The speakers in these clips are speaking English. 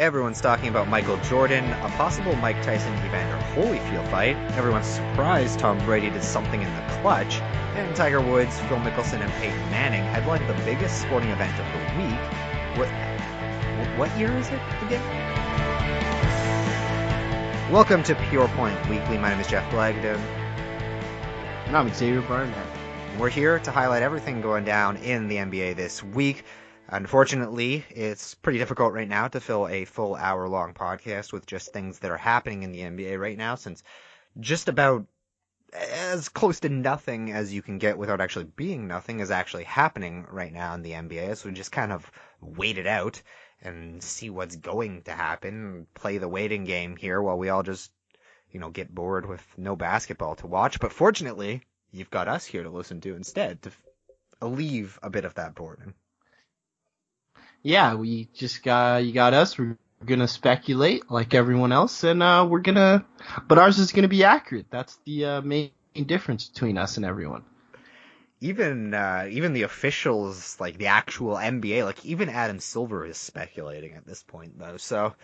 Everyone's talking about Michael Jordan, a possible Mike Tyson-Evander Holyfield fight. Everyone's surprised Tom Brady did something in the clutch. And Tiger Woods, Phil Mickelson, and Peyton Manning headlined the biggest sporting event of the week. What year is it again? Welcome to Pure Point Weekly. My name is Jeff Blagdon. And I'm Xavier Barnett. We're here to highlight everything going down in the NBA this week. Unfortunately, it's pretty difficult right now to fill a full hour-long podcast with just things that are happening in the NBA right now, since just about as close to nothing as you can get without actually being nothing is actually happening right now in the NBA. So we just kind of wait it out and see what's going to happen, play the waiting game here while we all just, get bored with no basketball to watch. But fortunately, you've got us here to listen to instead to alleviate a bit of that boredom. Yeah, you got us. We're gonna speculate like everyone else, and but ours is gonna be accurate. That's the main difference between us and everyone. Even the officials, like the actual NBA, like even Adam Silver is speculating at this point, though. So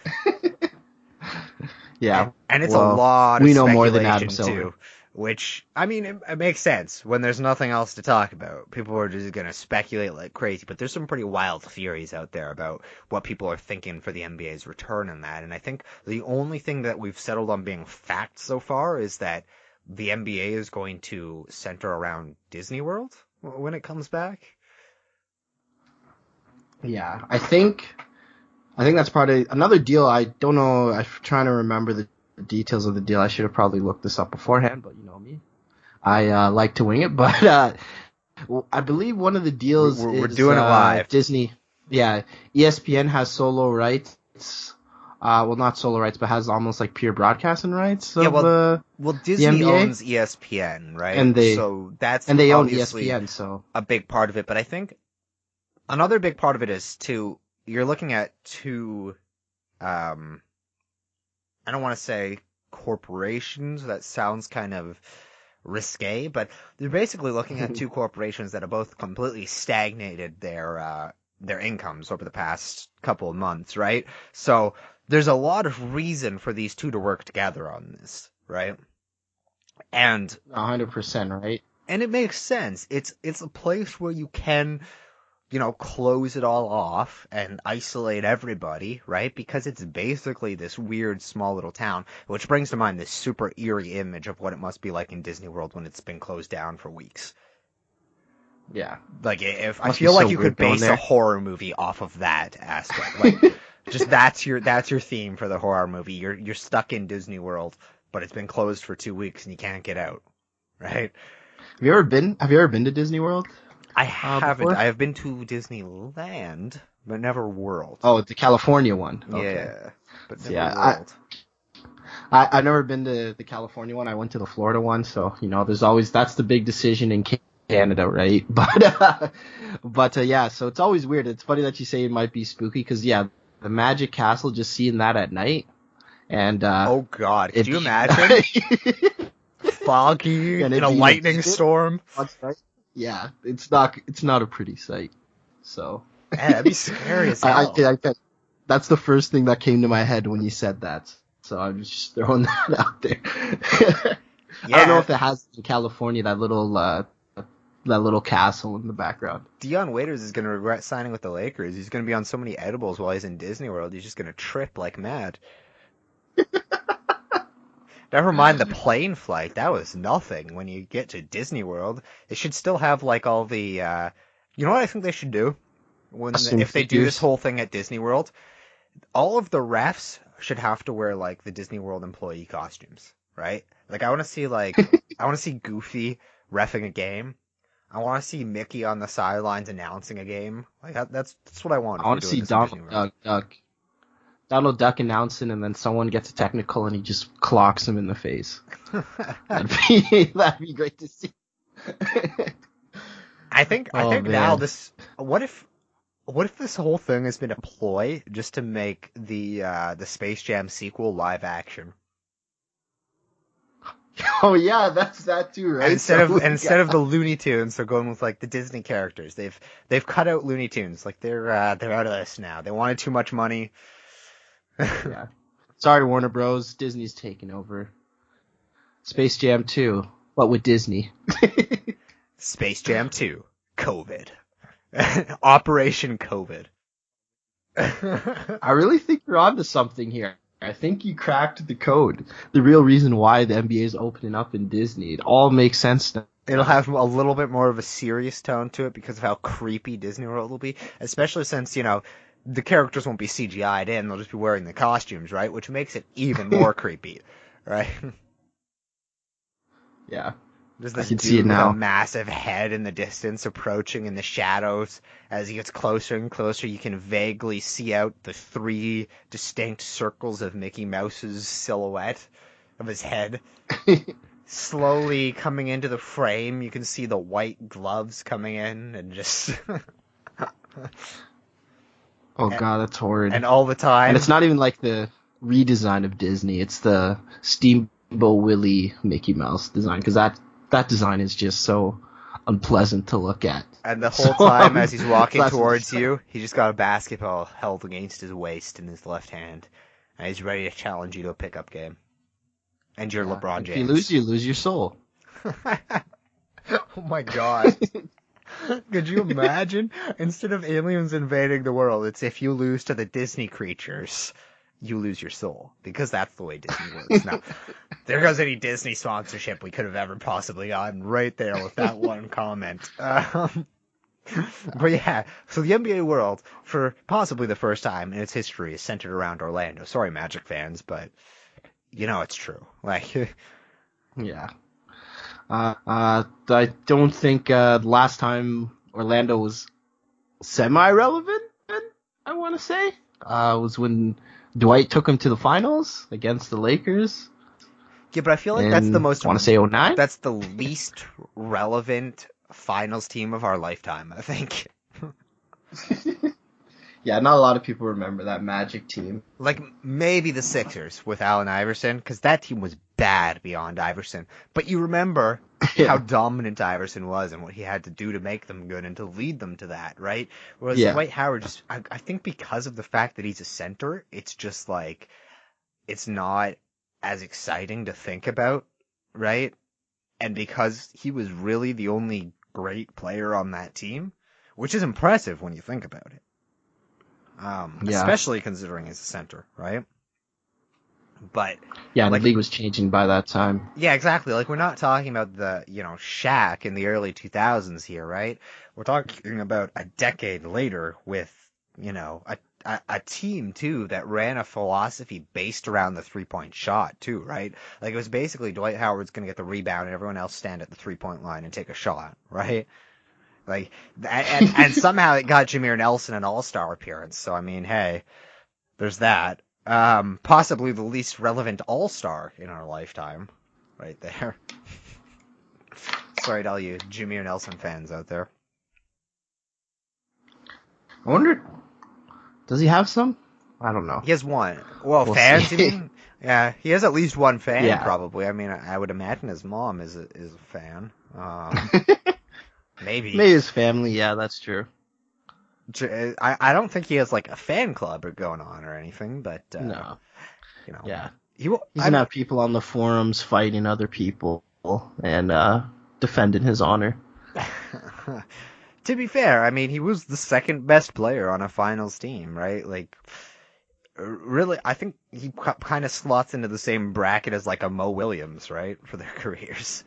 yeah, and it's a lot. We of know speculation more than Adam Silver. Too. Which, I mean, it makes sense. When there's nothing else to talk about, people are just going to speculate like crazy. But there's some pretty wild theories out there about what people are thinking for the NBA's return in that. And I think the only thing that we've settled on being fact so far is that the NBA is going to center around Disney World when it comes back. Yeah, I think that's probably another deal. I don't know. I'm trying to remember the details of the deal. I should have probably looked this up beforehand, but you know me, I like to wing it. But I believe one of the deals we're doing it live. Disney, yeah, ESPN has solo rights. Well, not solo rights, but has almost like pure broadcasting rights. Well, Disney owns ESPN, right? And they own ESPN, so a big part of it. But I think another big part of it is you're looking at two. I don't want to say corporations. That sounds kind of risque, but they're basically looking at two corporations that have both completely stagnated their incomes over the past couple of months, right? So there's a lot of reason for these two to work together on this, right? And 100%, right? And it makes sense. It's a place where you can, close it all off and isolate everybody, right? Because it's basically this weird small little town, which brings to mind this super eerie image of what it must be like in Disney World when it's been closed down for weeks. Yeah. Like, if I feel like you could base a horror movie off of that aspect. Like, just that's your theme for the horror movie. You're stuck in Disney World, but it's been closed for 2 weeks and you can't get out, right? Have you ever been to Disney World? I haven't. Before? I have been to Disneyland, but never World. Oh, the California one. Okay. Yeah, but never World. I've never been to the California one. I went to the Florida one, so that's the big decision in Canada, right? But yeah, so it's always weird. It's funny that you say it might be spooky because the Magic Castle, just seeing that at night, and oh god, could you imagine? Foggy in a lightning storm. Right? Yeah, it's not a pretty sight. So yeah, that'd be scary as hell. That's the first thing that came to my head when you said that. So I'm just throwing that out there. Yeah. I don't know if it has in California that little castle in the background. Dion Waiters is gonna regret signing with the Lakers. He's gonna be on so many edibles while he's in Disney World. He's just gonna trip like mad. Never mind the plane flight. That was nothing. When you get to Disney World, it should still have like all the. You know what I think they should do? If they do this whole thing at Disney World, all of the refs should have to wear like the Disney World employee costumes, right? Like I want to see Goofy reffing a game. I want to see Mickey on the sidelines announcing a game. Like that's what I want. I want to see Donald Duck announcing, and then someone gets a technical, and he just clocks him in the face. That'd be great to see. I think now this. What if this whole thing has been a ploy just to make the Space Jam sequel live action? Oh yeah, that's that too, right? Instead of the Looney Tunes, they're going with like the Disney characters. They've cut out Looney Tunes. Like they're out of this now. They wanted too much money. Yeah. Sorry, Warner Bros. Disney's taking over. Space Jam 2, but with Disney. Space Jam 2, COVID. Operation COVID. I really think you're onto something here. I think you cracked the code. The real reason why the NBA is opening up in Disney. It all makes sense now. It'll have a little bit more of a serious tone to it because of how creepy Disney World will be, especially since, the characters won't be CGI'd in, they'll just be wearing the costumes, right? Which makes it even more creepy, right? Yeah. There's I this can dude see it with a now. massive head in the distance approaching in the shadows. As he gets closer and closer, you can vaguely see out the 3 distinct circles of Mickey Mouse's silhouette of his head. Slowly coming into the frame, you can see the white gloves coming in and just... Oh god, that's horrid. And all the time... And it's not even like the redesign of Disney. It's the Steamboat Willie Mickey Mouse design, because that design is just so unpleasant to look at. And the whole time as he's walking so towards you, he just got a basketball held against his waist in his left hand. And he's ready to challenge you to a pickup game. And you're LeBron James. If you lose your soul. Oh my god. Could you imagine? Instead of aliens invading the world, it's if you lose to the Disney creatures, you lose your soul. Because that's the way Disney works. Now, there goes any Disney sponsorship we could have ever possibly gotten right there with that one comment. But yeah, so the NBA world, for possibly the first time in its history, is centered around Orlando. Sorry, Magic fans, but it's true. Yeah. I don't think last time Orlando was semi-relevant, I want to say, was when Dwight took him to the finals against the Lakers. Yeah, but I feel like that's the most... I want to say 09? That's the least relevant finals team of our lifetime, I think. Yeah, not a lot of people remember that Magic team. Like, maybe the Sixers with Allen Iverson, because that team was bad beyond Iverson. But you remember how dominant Iverson was and what he had to do to make them good and to lead them to that, right? Whereas Dwight Howard, I think because of the fact that he's a center, it's just like, it's not as exciting to think about, right? And because he was really the only great player on that team, which is impressive when you think about it. Especially considering he's a center, right? But yeah, the league was changing by that time. Yeah, exactly. Like, we're not talking about the Shaq in the early 2000s here, right? We're talking about a decade later with a team too that ran a philosophy based around the 3-point shot too, right? Like, it was basically Dwight Howard's going to get the rebound and everyone else stand at the 3-point line and take a shot, right? Like, and somehow it got Jameer Nelson an all-star appearance. So, I mean, hey, there's that. Possibly the least relevant all-star in our lifetime, right there. Sorry to all you Jameer Nelson fans out there. I wonder, does he have some? I don't know. He has one. Well, fans, you mean? Yeah, he has at least one fan, probably. I mean, I would imagine his mom is a fan. Maybe his family, yeah, that's true. I don't think he has like a fan club going on or anything, but no, yeah, he's gonna have people on the forums fighting other people and defending his honor. To be fair, I mean, he was the second best player on a finals team, right? Like, really, I think he kind of slots into the same bracket as like a Mo Williams, right, for their careers.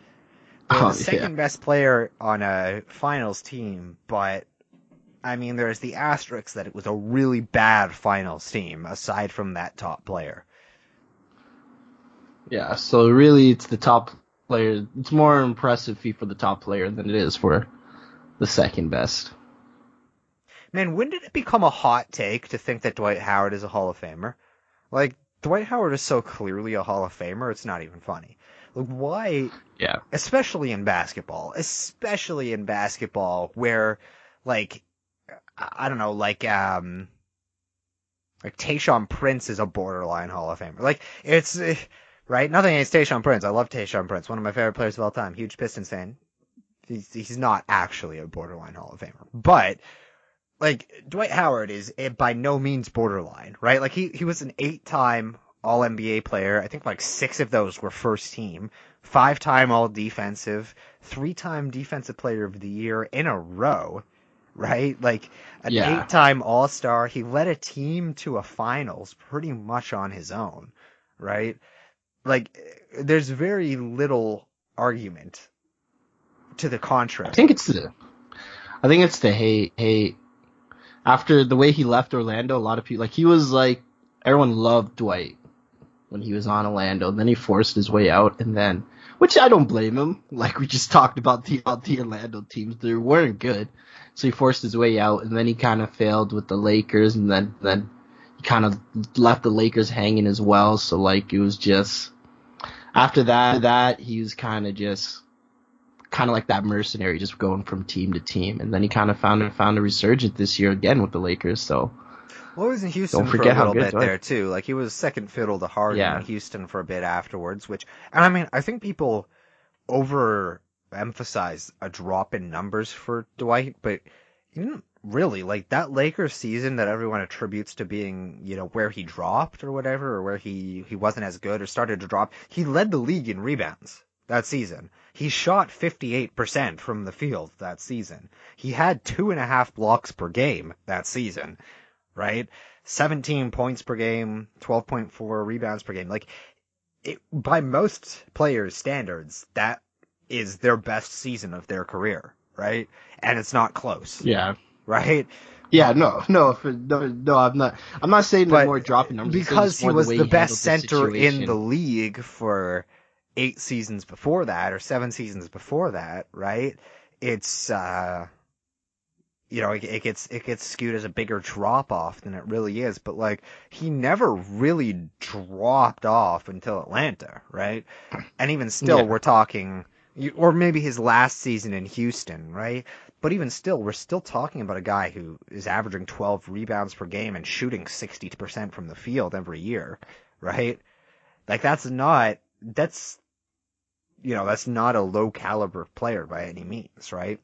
The second best player on a finals team, but I mean, there's the asterisk that it was a really bad finals team, aside from that top player. Yeah, so really it's the top player. It's more impressive feat for the top player than it is for the second best. Man, when did it become a hot take to think that Dwight Howard is a Hall of Famer? Like, Dwight Howard is so clearly a Hall of Famer, it's not even funny. Like, why? Yeah. Especially in basketball, where, like, I don't know, like Tayshaun Prince is a borderline Hall of Famer. Like, it's, right? Nothing against Tayshaun Prince. I love Tayshaun Prince, one of my favorite players of all time. Huge Pistons fan. He's not actually a borderline Hall of Famer. But, like Dwight Howard is by no means borderline, right? Like he was an 8-time All NBA player. I think like 6 of those were first team, 5-time All Defensive, 3-time Defensive Player of the Year in a row, right? Like an Yeah. 8-time All-Star. He led a team to a finals pretty much on his own, right? Like there's very little argument to the I contrary. think it's the I think it's the hate. After the way he left Orlando, a lot of people he was like everyone loved Dwight when he was on Orlando. And then he forced his way out, and then which I don't blame him. Like we just talked about the Orlando teams, they weren't good, so he forced his way out, and then he kind of failed with the Lakers, and then he kind of left the Lakers hanging as well. So like it was just after that he was kind of like that mercenary, just going from team to team, and then he kind of found a resurgence this year again with the Lakers. So well, he was in Houston don't for a forget how little good bit there too. Like he was second fiddle to Harden in Houston for a bit afterwards. And I mean, I think people overemphasize a drop in numbers for Dwight, but he didn't really. Like that Lakers season that everyone attributes to being, where he dropped or whatever, or where he wasn't as good or started to drop. He led the league in rebounds that season. He shot 58% from the field that season. He had 2.5 blocks per game that season, right? 17 points per game, 12.4 rebounds per game. Like, by most players' standards, that is their best season of their career, right? And it's not close. Yeah. Right? Yeah, no, I'm not saying there's more dropping numbers. Because he was the best center in the situation. league for 8 seasons before that, or 7 seasons before that, right? It's it gets skewed as a bigger drop off than it really is, but like he never really dropped off until Atlanta, right? And even still, we're talking, or maybe his last season in Houston, right? But even still, we're still talking about a guy who is averaging 12 rebounds per game and shooting 60% from the field every year, right? Like that's not a low caliber player by any means, right?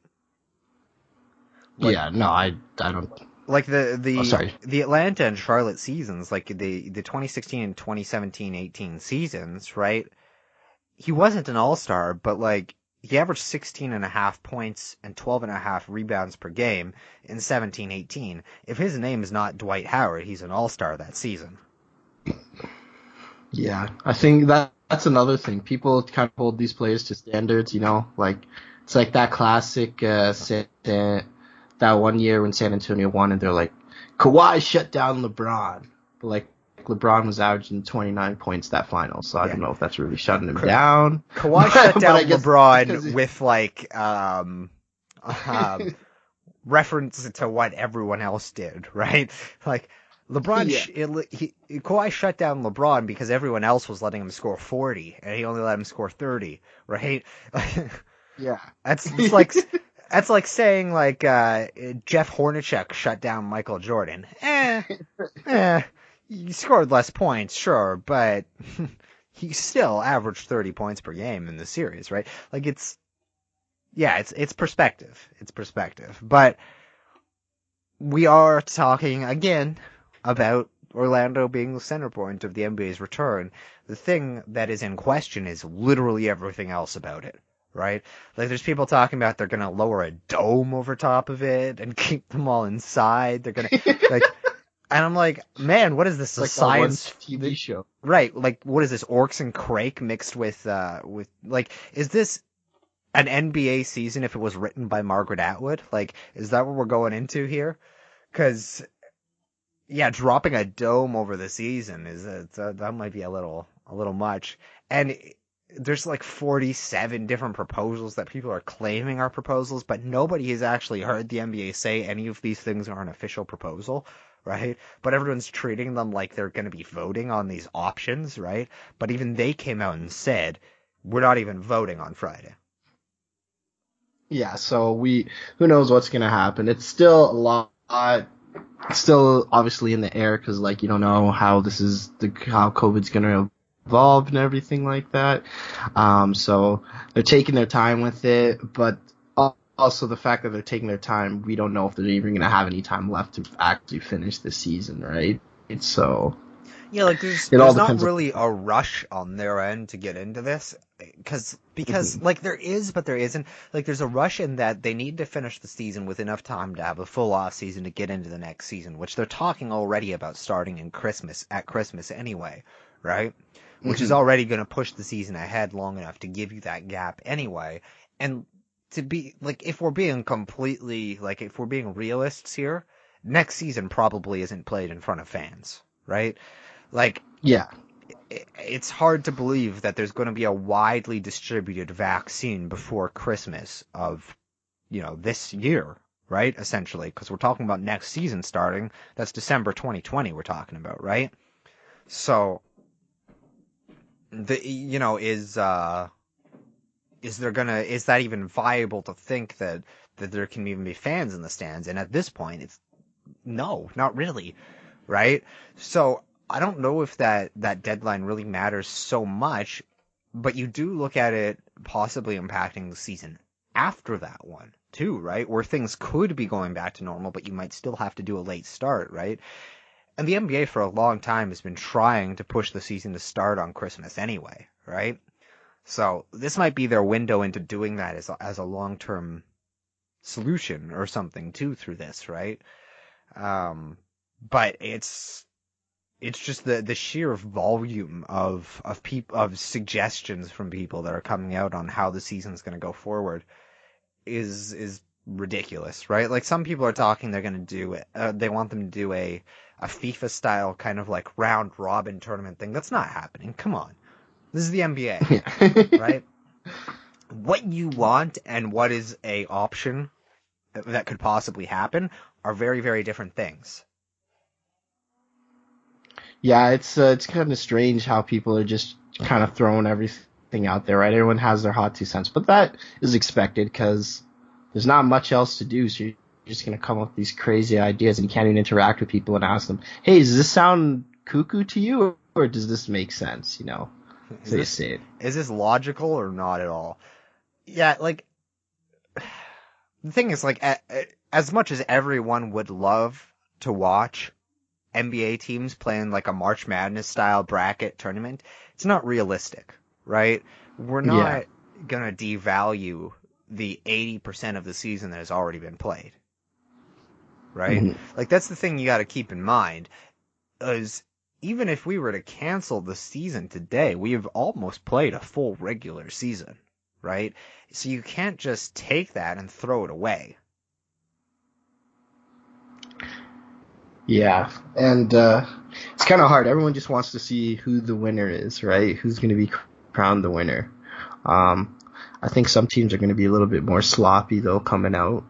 Like, yeah, no, I don't. Like the sorry. the Atlanta and Charlotte seasons, like the 2016 and 2017-18 seasons, right? He wasn't an all-star, but like he averaged 16.5 points and 12.5 rebounds per game in 17-18. If his name is not Dwight Howard, he's an all-star that season. Yeah, I think that's another thing. People kind of hold these players to standards, like it's like that classic that one year when San Antonio won, and they're like, Kawhi shut down LeBron, but like LeBron was averaging 29 points that final, so I don't know if that's really shutting him down. Kawhi shut down LeBron with like reference to what everyone else did, right? Like LeBron, Kawhi shut down LeBron because everyone else was letting him score 40, and he only let him score 30, right? Yeah, That's like saying like Jeff Hornacek shut down Michael Jordan. He scored less points, sure, but he still averaged 30 points per game in the series, right? Like it's perspective. It's perspective. But we are talking again about Orlando being the center point of the NBA's return. The thing that is in question is literally everything else about it. Right? Like, there's people talking about they're going to lower a dome over top of it and keep them all inside. They're going to, like, and I'm like, man, what is this? Like science TV show. Right. Like, what is this? Orcs and Crake mixed with, like, is this an NBA season if it was written by Margaret Atwood? Like, is that what we're going into here? Because, yeah, dropping a dome over the season that might be a little much. And there's like 47 different proposals that people are claiming are proposals, but nobody has actually heard the NBA say any of these things are an official proposal, right? But everyone's treating them like they're going to be voting on these options, right? But even they came out and said, we're not even voting on Friday. Yeah, so who knows what's going to happen. It's still a lot, still obviously in the air because, like, you don't know how how COVID's going to evolve and everything like that. So they're taking their time with it, but also the fact that they're taking their time, we don't know if they're even going to have any time left to actually finish the season, right? So Yeah, like there's it all there's not depends on. really a rush on their end to get into this because Mhm. like there is, but there isn't. Like there's a rush in that they need to finish the season with enough time to have a full off season to get into the next season, which they're talking already about starting in Christmas anyway, right? Which is Mhm. already going to push the season ahead long enough to give you that gap anyway. And to be like, if we're being realists here, next season probably isn't played in front of fans, right? Like, Yeah. it's hard to believe that there's going to be a widely distributed vaccine before Christmas of, this year, right? Essentially, because we're talking about next season starting. That's December 2020 we're talking about, right? So, is that even viable to think that there can even be fans in the stands? And at this point, it's no, not really, right? So I don't know if that deadline really matters so much, but you do look at it possibly impacting the season after that one too, right? Where things could be going back to normal, but you might still have to do a late start, right? And the NBA for a long time has been trying to push the season to start on Christmas anyway, right? So this might be their window into doing that as a long-term solution or something too through this, right? Um, but it's just the sheer volume of suggestions from people that are coming out on how the season's going to go forward is ridiculous, right? Like some people are talking they're going to do it. They want them to do a FIFA style kind of like round robin tournament thing. That's not happening. Come on, this is the NBA, Yeah. right? What you want and what is a option that could possibly happen are very, very different things. Yeah, it's kind of strange how people are just kind of throwing everything out there, right? Everyone has their hot 2 cents, but that is expected because there's not much else to do. So you're just gonna come up with these crazy ideas, and you can't even interact with people and ask them, "Hey, does this sound cuckoo to you, or does this make sense?" Is So you this say it. is this logical or not at all? Yeah, like the thing is, like, as much as everyone would love to watch NBA teams playing like a March Madness style bracket tournament, it's not realistic, right? We're Yeah. not gonna devalue the 80% of the season that has already been played, right? Hmm. Like that's the thing you got to keep in mind is even if we were to cancel the season today, we have almost played a full regular season, right? So you can't just take that and throw it away. Yeah, and it's kind of hard. Everyone just wants to see who the winner is, right? Who's going to be crowned the winner. Um, I think some teams are going to be a little bit more sloppy though coming out,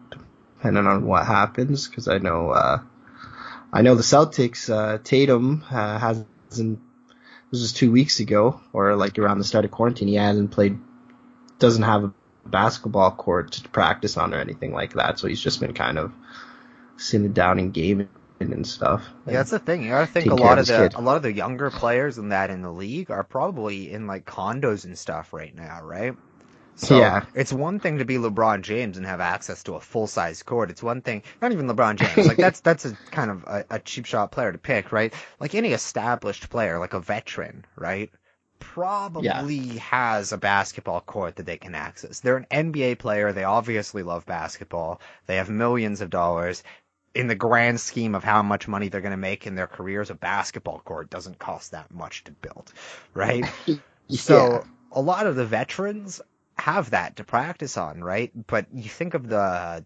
depending on what happens. Because I know the Celtics. Tatum hasn't. This was 2 weeks ago, or like around the start of quarantine. He hasn't played. Doesn't have a basketball court to practice on or anything like that. So he's just been kind of sitting down and gaming and stuff, Yeah, and that's the thing. You got to think taking care of his kid. a lot of the younger players in the league are probably in like condos and stuff right now, right? So Yeah. it's one thing to be LeBron James and have access to a full size court. It's one thing, not even LeBron James. Like that's a kind of a cheap shot player to pick, right? Like any established player, like a veteran, right? Yeah. Probably has a basketball court that they can access. They're an NBA player. They obviously love basketball. They have millions of dollars. In the grand scheme of how much money they're going to make in their careers, a basketball court doesn't cost that much to build, right? Yeah. So a lot of the veterans have that to practice on, right? But you think of the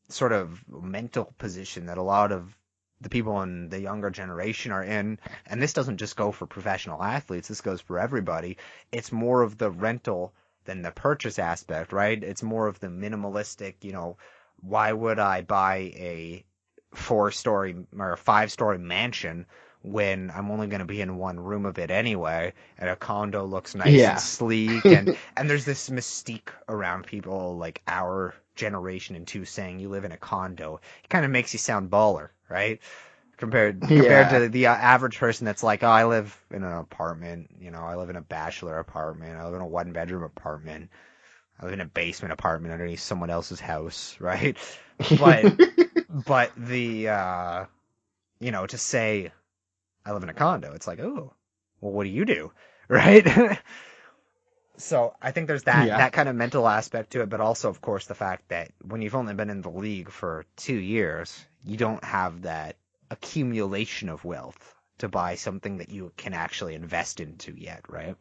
sort of mental position that a lot of the people in the younger generation are in, and this doesn't just go for professional athletes, this goes for everybody. It's more of the rental than the purchase aspect, right? It's more of the minimalistic, why would I buy a 4-story or a 5-story mansion when I'm only going to be in one room of it anyway, and a condo looks nice and Yeah. sleek, and there's this mystique around people like our generation and two saying you live in a condo. It kind of makes you sound baller, right? Compared Yeah. to the average person that's like, oh, I live in an apartment, I live in a bachelor apartment, I live in a 1-bedroom apartment. I live in a basement apartment underneath someone else's house, right? But but to say I live in a condo, it's like, oh, well, what do you do, right? So I think there's Yeah. that kind of mental aspect to it, but also, of course, the fact that when you've only been in the league for 2 years, you don't have that accumulation of wealth to buy something that you can actually invest into yet, right?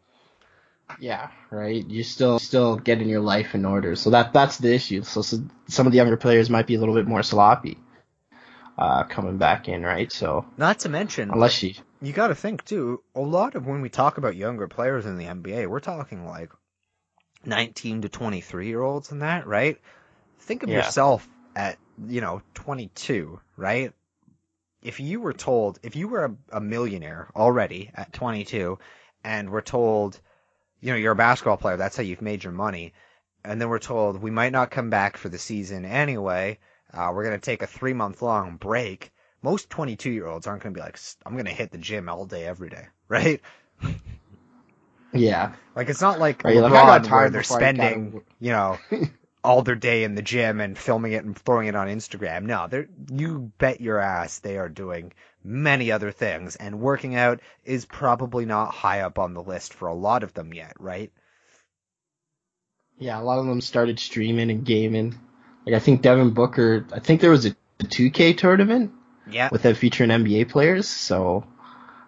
Yeah, right. You're still getting your life in order, so that's the issue. So some of the younger players might be a little bit more sloppy coming back in, right? So Not to mention, unless you got to think too. A lot of when we talk about younger players in the NBA, we're talking like 19 to 23-year-olds and that, right? Think of yeah, yourself at 22, right? If you were a millionaire already at 22, and we're told, you're a basketball player, that's how you've made your money, and then we're told we might not come back for the season anyway, we're going to take a 3-month long break. Most 22-year-olds aren't going to be like, I'm going to hit the gym all day, every day, right? yeah, Like, it's not like right. You're like, I got LeBron where tired they're before I spending, all their day in the gym and filming it and throwing it on Instagram. No, you bet your ass they are doing many other things, and working out is probably not high up on the list for a lot of them yet, right? Yeah, a lot of them started streaming and gaming. Like I think Devin Booker, I think there was a 2K tournament Yeah. with that featuring NBA players. So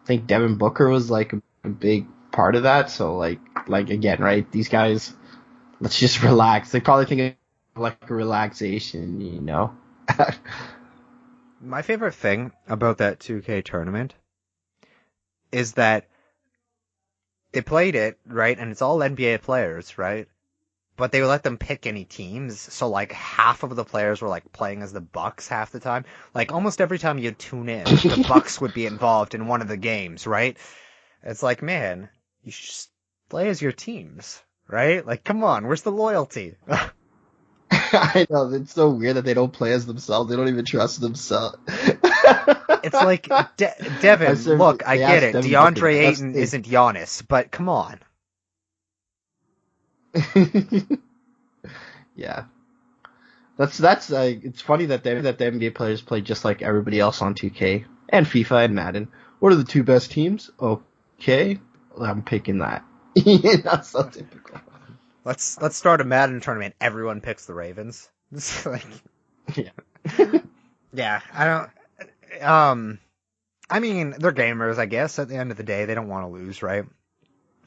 I think Devin Booker was like a big part of that. So like again, right? These guys, let's just relax. They probably think of like a relaxation. My favorite thing about that 2K tournament is that they played it, right, and it's all NBA players, right? But they would let them pick any teams, so like half of the players were like playing as the Bucks half the time. Like almost every time you tune in, the Bucks would be involved in one of the games, right? It's like, man, you should just play as your teams, right? Like, come on, where's the loyalty? I know it's so weird that they don't play as themselves. They don't even trust themselves. It's like, Devin, look, I they get asked it. Devin Booker. DeAndre That's Ayton isn't Giannis, but come on. Yeah. That's like it's funny that the NBA players play just like everybody else on 2K and FIFA and Madden. What are the two best teams? Okay, I'm picking that. That's so typical. Let's start a Madden tournament. Everyone picks the Ravens. It's like, Yeah. yeah, I don't. I mean, they're gamers, I guess. At the end of the day, they don't want to lose, right?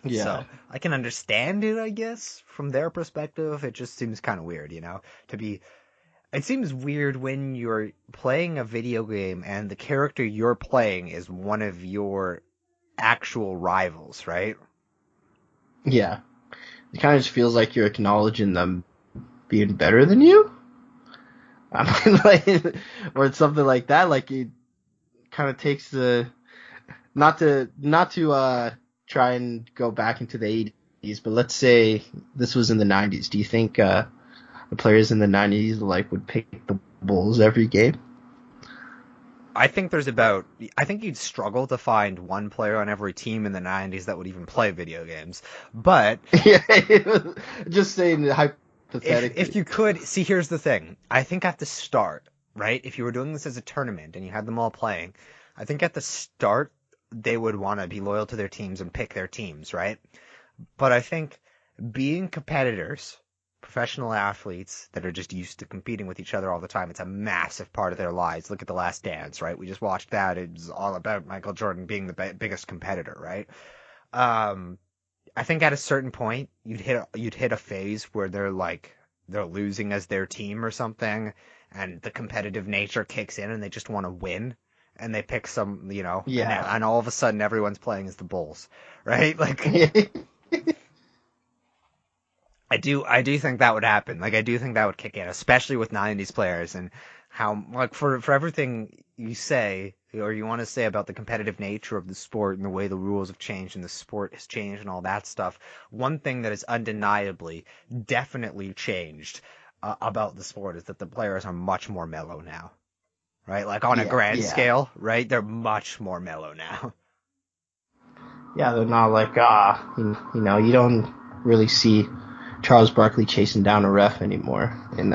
Yeah. So I can understand it, I guess, from their perspective. It just seems kind of weird, to be. It seems weird when you're playing a video game and the character you're playing is one of your actual rivals, right? Yeah. It kind of just feels like you're acknowledging them being better than you. I mean, like, or it's something like that. Like it kind of takes the not to try and go back into the 80s, but let's say this was in the 90s. Do you think the players in the 90s like would pick the Bulls every game? I think you'd struggle to find one player on every team in the 90s that would even play video games. But Yeah, just saying hypothetically. if you could, see, here's the thing. I think at the start, right, if you were doing this as a tournament and you had them all playing, I think at the start they would want to be loyal to their teams and pick their teams, right? But I think being competitors, professional athletes that are just used to competing with each other all the time, it's a massive part of their lives. Look at The Last Dance, right? We just watched that. It's all about Michael Jordan being the biggest competitor, right? I think at a certain point you'd hit a phase where they're losing as their team or something, and the competitive nature kicks in and they just want to win. And they pick some, Yeah. and all of a sudden everyone's playing as the Bulls, right? Like, I do think that would happen. Like, I do think that would kick in, especially with 90s players, and how, like, for everything you say, or you want to say about the competitive nature of the sport and the way the rules have changed and the sport has changed and all that stuff, one thing that is undeniably, definitely changed about the sport is that the players are much more mellow now, right? Like, on a grand Yeah. scale, right? They're much more mellow now. Yeah, they're not like you don't really see Charles Barkley chasing down a ref anymore in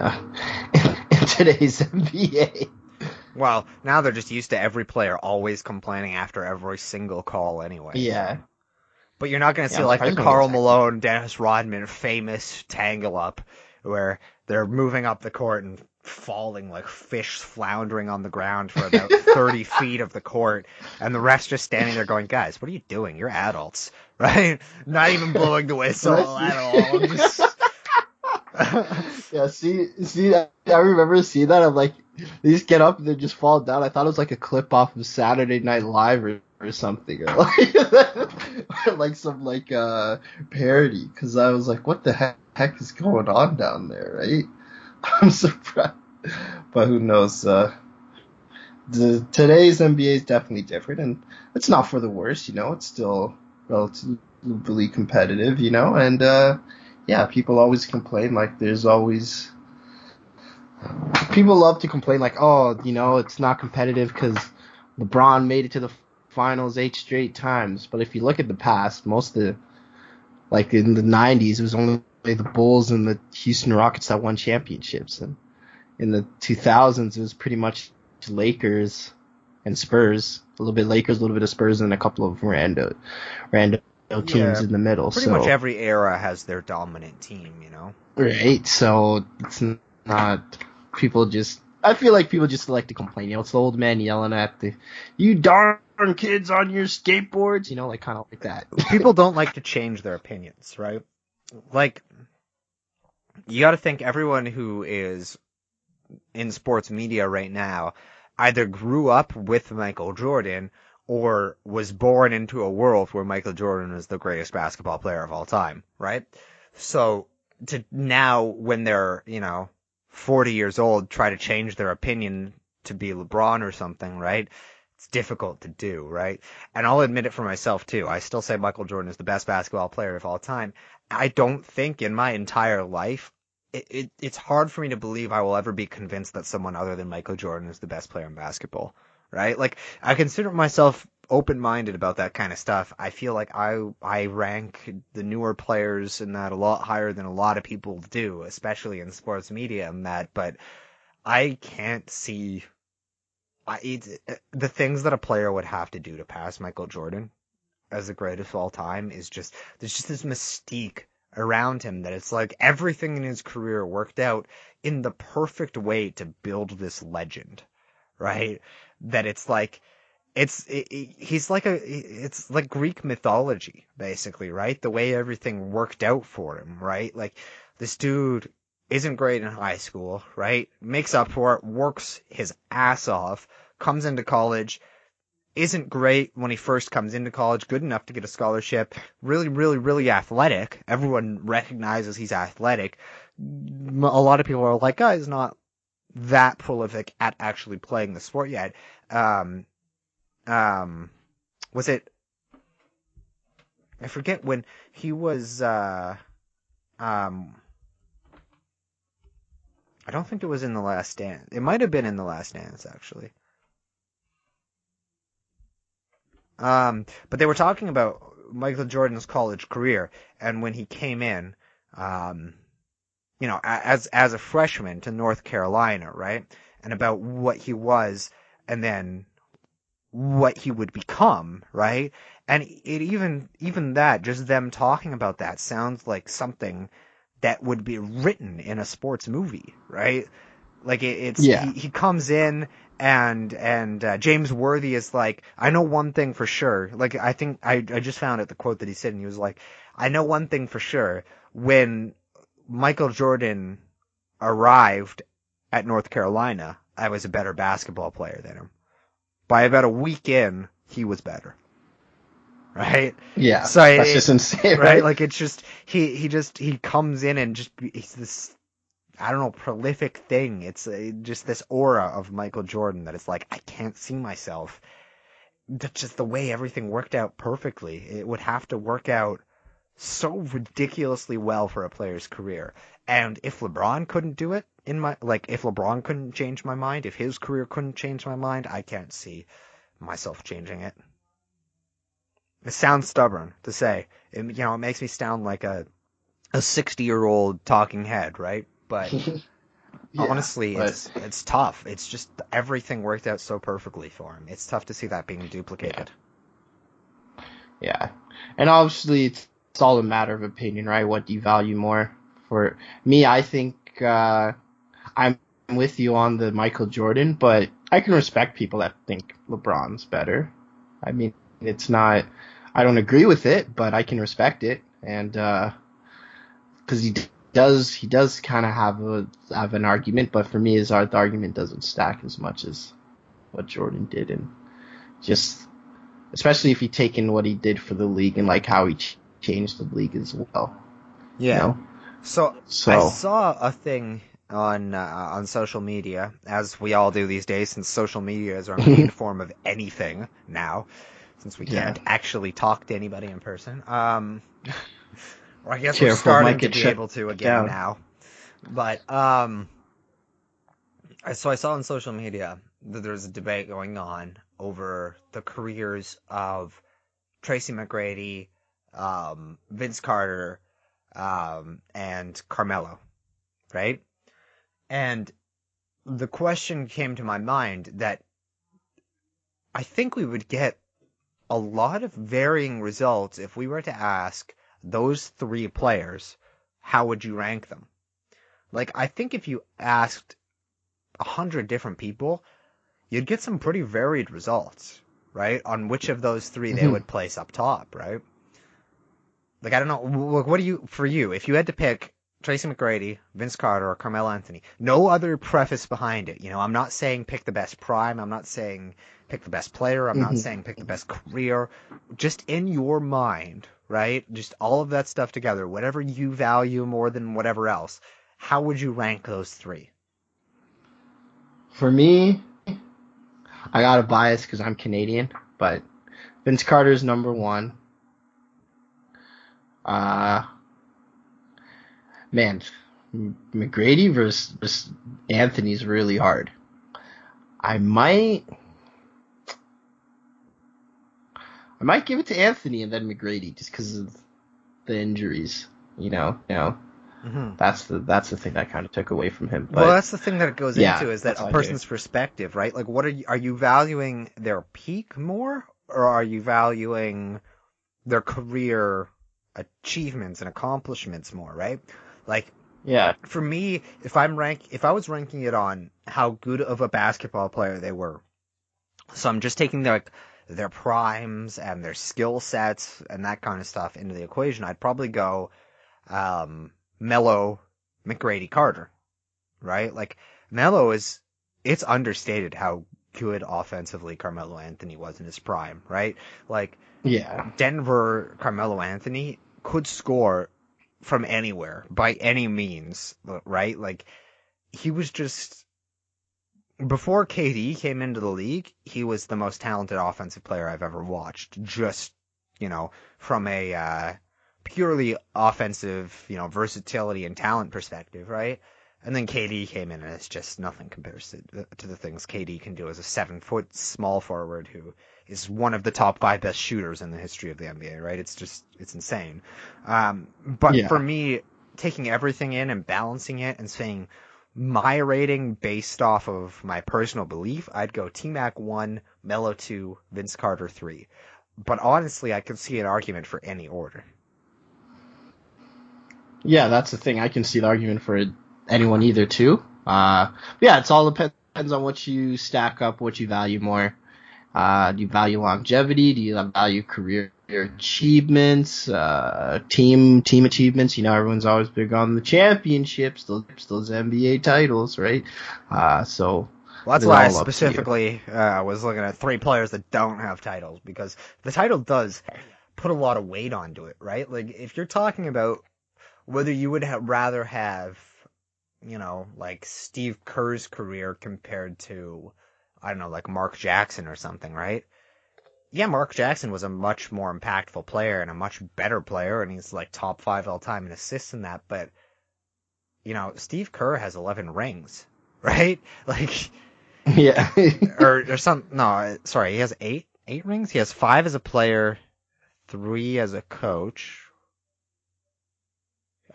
today's NBA. Well, now they're just used to every player always complaining after every single call anyway. Yeah. But you're not going to Yeah, see I'm like the surprised no one Karl gets heckled. Malone, Dennis Rodman famous tangle up where they're moving up the court and falling like fish floundering on the ground for about 30 feet of the court, and the ref's just standing there going, guys, what are you doing? You're adults, right? Not even blowing the whistle at all. Just... Yeah, see, I remember seeing that. I'm like, they just get up and they just fall down. I thought it was like a clip off of Saturday Night Live or something, or like some parody. Because I was like, what the heck is going on down there, right? I'm surprised, but who knows? Today's NBA is definitely different, and it's not for the worse. It's still relatively competitive, and yeah, people always complain. Like, there's always people love to complain, like, oh, it's not competitive because LeBron made it to the finals 8 straight times. But if you look at the past, most of the, like in the 90s, it was only the Bulls and the Houston Rockets that won championships, and in the 2000s, it was pretty much Lakers and Spurs, a little bit Lakers, a little bit of Spurs, and a couple of random teams in the middle. Pretty much every era has their dominant team, Right, so it's not, I feel like people just like to complain. It's the old man yelling at you darn kids on your skateboards, like kind of like that. People don't like to change their opinions, right? Like, you got to think everyone who is in sports media right now either grew up with Michael Jordan or was born into a world where Michael Jordan is the greatest basketball player of all time, right? So to now, when they're, 40 years old, try to change their opinion to be LeBron or something, right? It's difficult to do, right? And I'll admit it for myself too. I still say Michael Jordan is the best basketball player of all time. I don't think in my entire life it's hard for me to believe I will ever be convinced that someone other than Michael Jordan is the best player in basketball, right? Like, I consider myself open-minded about that kind of stuff. I feel like I rank the newer players in that a lot higher than a lot of people do, especially in sports media and that, but I can't see the things that a player would have to do to pass Michael Jordan as the greatest of all time is just, there's just this mystique around him that it's like everything in his career worked out in the perfect way to build this legend, right? That it's like, he's like it's like Greek mythology, basically, right? The way everything worked out for him, right? Like, this dude isn't great in high school, right? Makes up for it, works his ass off, comes into college, isn't great when he first comes into college, good enough to get a scholarship, really, really, really athletic. Everyone recognizes he's athletic. A lot of people are like, oh, he's not that prolific at actually playing the sport yet. Was it, I forget when he was, I don't think it was in The Last Dance. It might have been in The Last Dance, actually. But they were talking about Michael Jordan's college career, and when he came in, as a freshman to North Carolina, right? And about what he was, and then what he would become, right? And it even that, just them talking about that sounds like something that would be written in a sports movie, right? Like, he comes in and James Worthy is like, I know one thing for sure. Like, I think I just found out the quote that he said, and he was like, I know one thing for sure. When Michael Jordan arrived at North Carolina, I was a better basketball player than him. By about a week in, he was better. Right? Yeah. So that's just insane, right? Like, it's just, he comes in and just, he's this, I don't know, prolific thing. It's just this aura of Michael Jordan that it's like, I can't see myself. That's just the way everything worked out perfectly. It would have to work out so ridiculously well for a player's career. And if LeBron couldn't do it, if LeBron couldn't change my mind, if his career couldn't change my mind, I can't see myself changing it. It sounds stubborn to say. It makes me sound like a a 60-year-old talking head, right? But Yeah, honestly, but it's tough. It's just everything worked out so perfectly for him. It's tough to see that being yeah, duplicated. yeah, and obviously it's all a matter of opinion, right? What do you value more? For me, I think I'm with you on the Michael Jordan, but I can respect people that think LeBron's better. I mean, it's not. I don't agree with it, but I can respect it, and because he does kind of have an argument, but for me, the argument doesn't stack as much as what Jordan did, and just especially if you take in what he did for the league and like how he changed the league as well, you Yeah. know. So I So saw a thing on social media, as we all do these days, since social media is our main form of anything now, since we yeah, can't actually talk to anybody in person. Or I guess we're careful, might starting to get be shut able to again down. now. But so I saw on social media that there's a debate going on over the careers of Tracy McGrady, Vince Carter, and Carmelo, right? And the question came to my mind that I think we would get a lot of varying results if we were to ask those three players, how would you rank them? Like, I think if you asked 100 different people, you'd get some pretty varied results, right? On which of those three they Mhm. would place up top, right? Like, I don't know. What do you, for you, if you had to pick Tracy McGrady, Vince Carter, or Carmelo Anthony, no other preface behind it. You know, I'm not saying pick the best prime. I'm not saying pick the best player. I'm not Mhm. saying pick the best career. Just in your mind, right? Just all of that stuff together, whatever you value more than whatever else. How would you rank those three? For me, I got a bias because I'm Canadian, but Vince Carter's number one. Uh, man, McGrady versus Anthony's really hard. I might I might give it to Anthony and then McGrady just because of the injuries. Hmm. That's the thing that kind of took away from him. Well, But that's the thing that it goes yeah, into is that that's a how I do it. person's perspective, right? Like, are you valuing their peak more, or are you valuing their career achievements and accomplishments more, right? Like, Yeah, for me, if I was ranking it on how good of a basketball player they were, so I'm just taking their primes and their skill sets and that kind of stuff into the equation, I'd probably go Melo, McGrady, Carter, right? Like Melo it's understated how good offensively Carmelo Anthony was in his prime, right? Like yeah, Denver Carmelo Anthony could score from anywhere by any means, right? Like he was just before KD came into the league, he was the most talented offensive player I've ever watched. Just, from a purely offensive, versatility and talent perspective, right? And then KD came in, and it's just nothing compares to the things KD can do as a 7-foot small forward who is one of the top five best shooters in the history of the NBA, right? It's insane. But for yeah. me, taking everything in and balancing it and saying my rating based off of my personal belief, I'd go T-Mac 1, Melo 2, Vince Carter 3. But honestly, I could see an argument for any order. Yeah, that's the thing. I can see the argument for anyone either too. Yeah, it's all depends on what you stack up, what you value more. Do you value longevity? Do you value career achievements? Team achievements? Everyone's always big on the championships, those NBA titles, right? So Well, that's it's why I all up to you. specifically was looking at three players that don't have titles, because the title does put a lot of weight onto it, right? Like, if you're talking about whether you would rather have, like Steve Kerr's career compared to, I don't know, like Mark Jackson or something, right? Yeah, Mark Jackson was a much more impactful player and a much better player, and he's like top five all time in assists in that. But Steve Kerr has 11 rings, right? Like, Yeah. or some. No, sorry, he has eight rings. He has five as a player, three as a coach.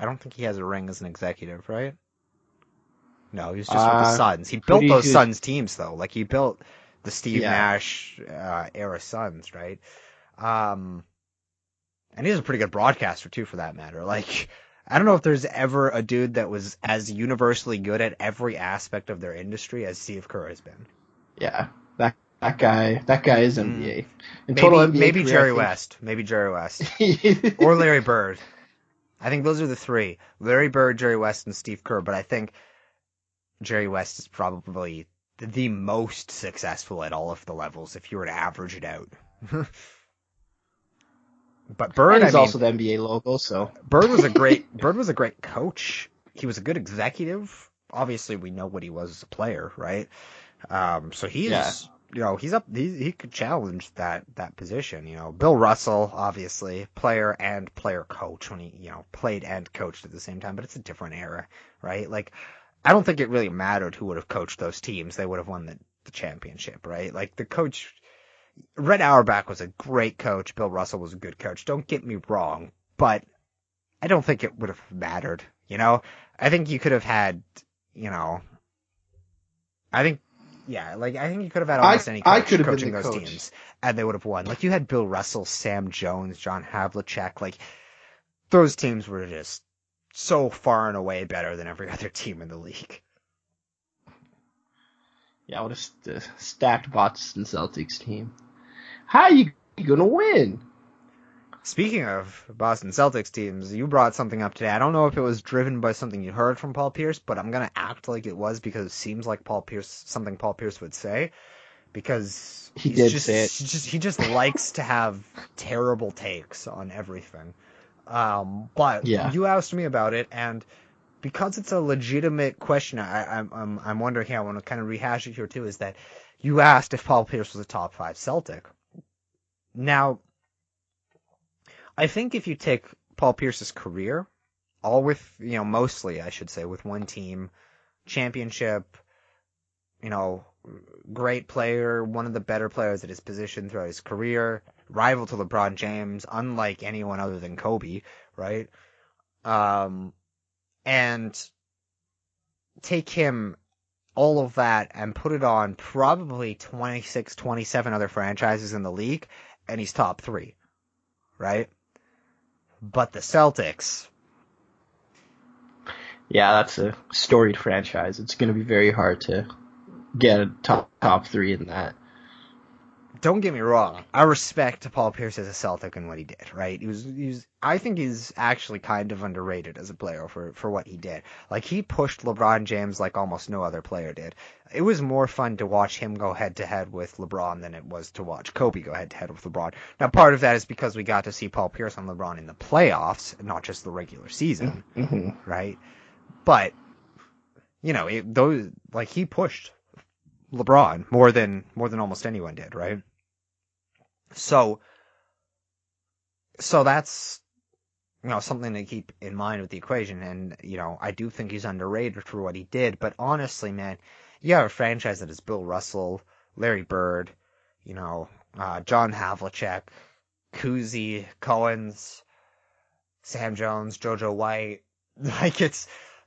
I don't think he has a ring as an executive, right? No, he was just with the Uh, Suns. He built pretty those good. Suns teams, though. Like, he built the Steve Yeah. Nash era Suns, right? Um, and he's a pretty good broadcaster, too, for that matter. Like, I don't know if there's ever a dude that was as universally good at every aspect of their industry as Steve Kerr has been. Yeah. That guy is Mm, NBA. In total NBA maybe career, I Jerry think. West. Maybe Jerry West. Or Larry Bird. I think those are the three. Larry Bird, Jerry West, and Steve Kerr. But I think Jerry West is probably the most successful at all of the levels if you were to average it out. But Bird, And I he's mean, also the NBA logo, so Bird was a great coach. He was a good executive. Obviously, we know what he was as a player, right? So yeah. he's, he's up. He could challenge that position. Bill Russell, obviously, player and player coach when he, played and coached at the same time. But it's a different era, right? Like, I don't think it really mattered who would have coached those teams. They would have won the championship, right? Like, the coach, Red Auerbach was a great coach. Bill Russell was a good coach. Don't get me wrong, but I don't think it would have mattered. I think you could have had, you know, I think, yeah, like I think you could have had almost any I coach could have been coaching the those coach. teams, and they would have won. Like you had Bill Russell, Sam Jones, John Havlicek. Like those teams were just so far and away better than every other team in the league. Yeah, what a stacked Boston Celtics team. How you gonna win? Speaking of Boston Celtics teams, you brought something up today. I don't know if it was driven by something you heard from Paul Pierce, but I'm gonna act like it was because it seems like something Paul Pierce would say, because He did say it. he just likes to have terrible takes on everything. But Yeah. you asked me about it, and because it's a legitimate question, I'm wondering here. I want to kind of rehash it here too. Is that you asked if Paul Pierce was a top 5 Celtic? Now, I think if you take Paul Pierce's career, all with, mostly, I should say, with one team, championship, great player, one of the better players at his position throughout his career, rival to LeBron James, unlike anyone other than Kobe, right? And take him, all of that, and put it on probably 26, 27 other franchises in the league, and he's top 3, right? But the Celtics, Yeah, that's a storied franchise. It's gonna be very hard to get a top 3 in that. don't get me wrong, I respect Paul Pierce as a Celtic and what he did, right? I think he's actually kind of underrated as a player for what he did. Like, he pushed LeBron James like almost no other player did. It was more fun to watch him go head to head with LeBron than it was to watch Kobe go head to head with LeBron. Now, part of that is because we got to see Paul Pierce on LeBron in the playoffs, not just the regular season, Mm-hmm. right? But, he pushed LeBron more than almost anyone did, right? So that's, something to keep in mind with the equation. And, I do think he's underrated for what he did. But honestly, man, you have a franchise that is Bill Russell, Larry Bird, John Havlicek, Kuzi, Cohen's, Sam Jones, JoJo White. Like,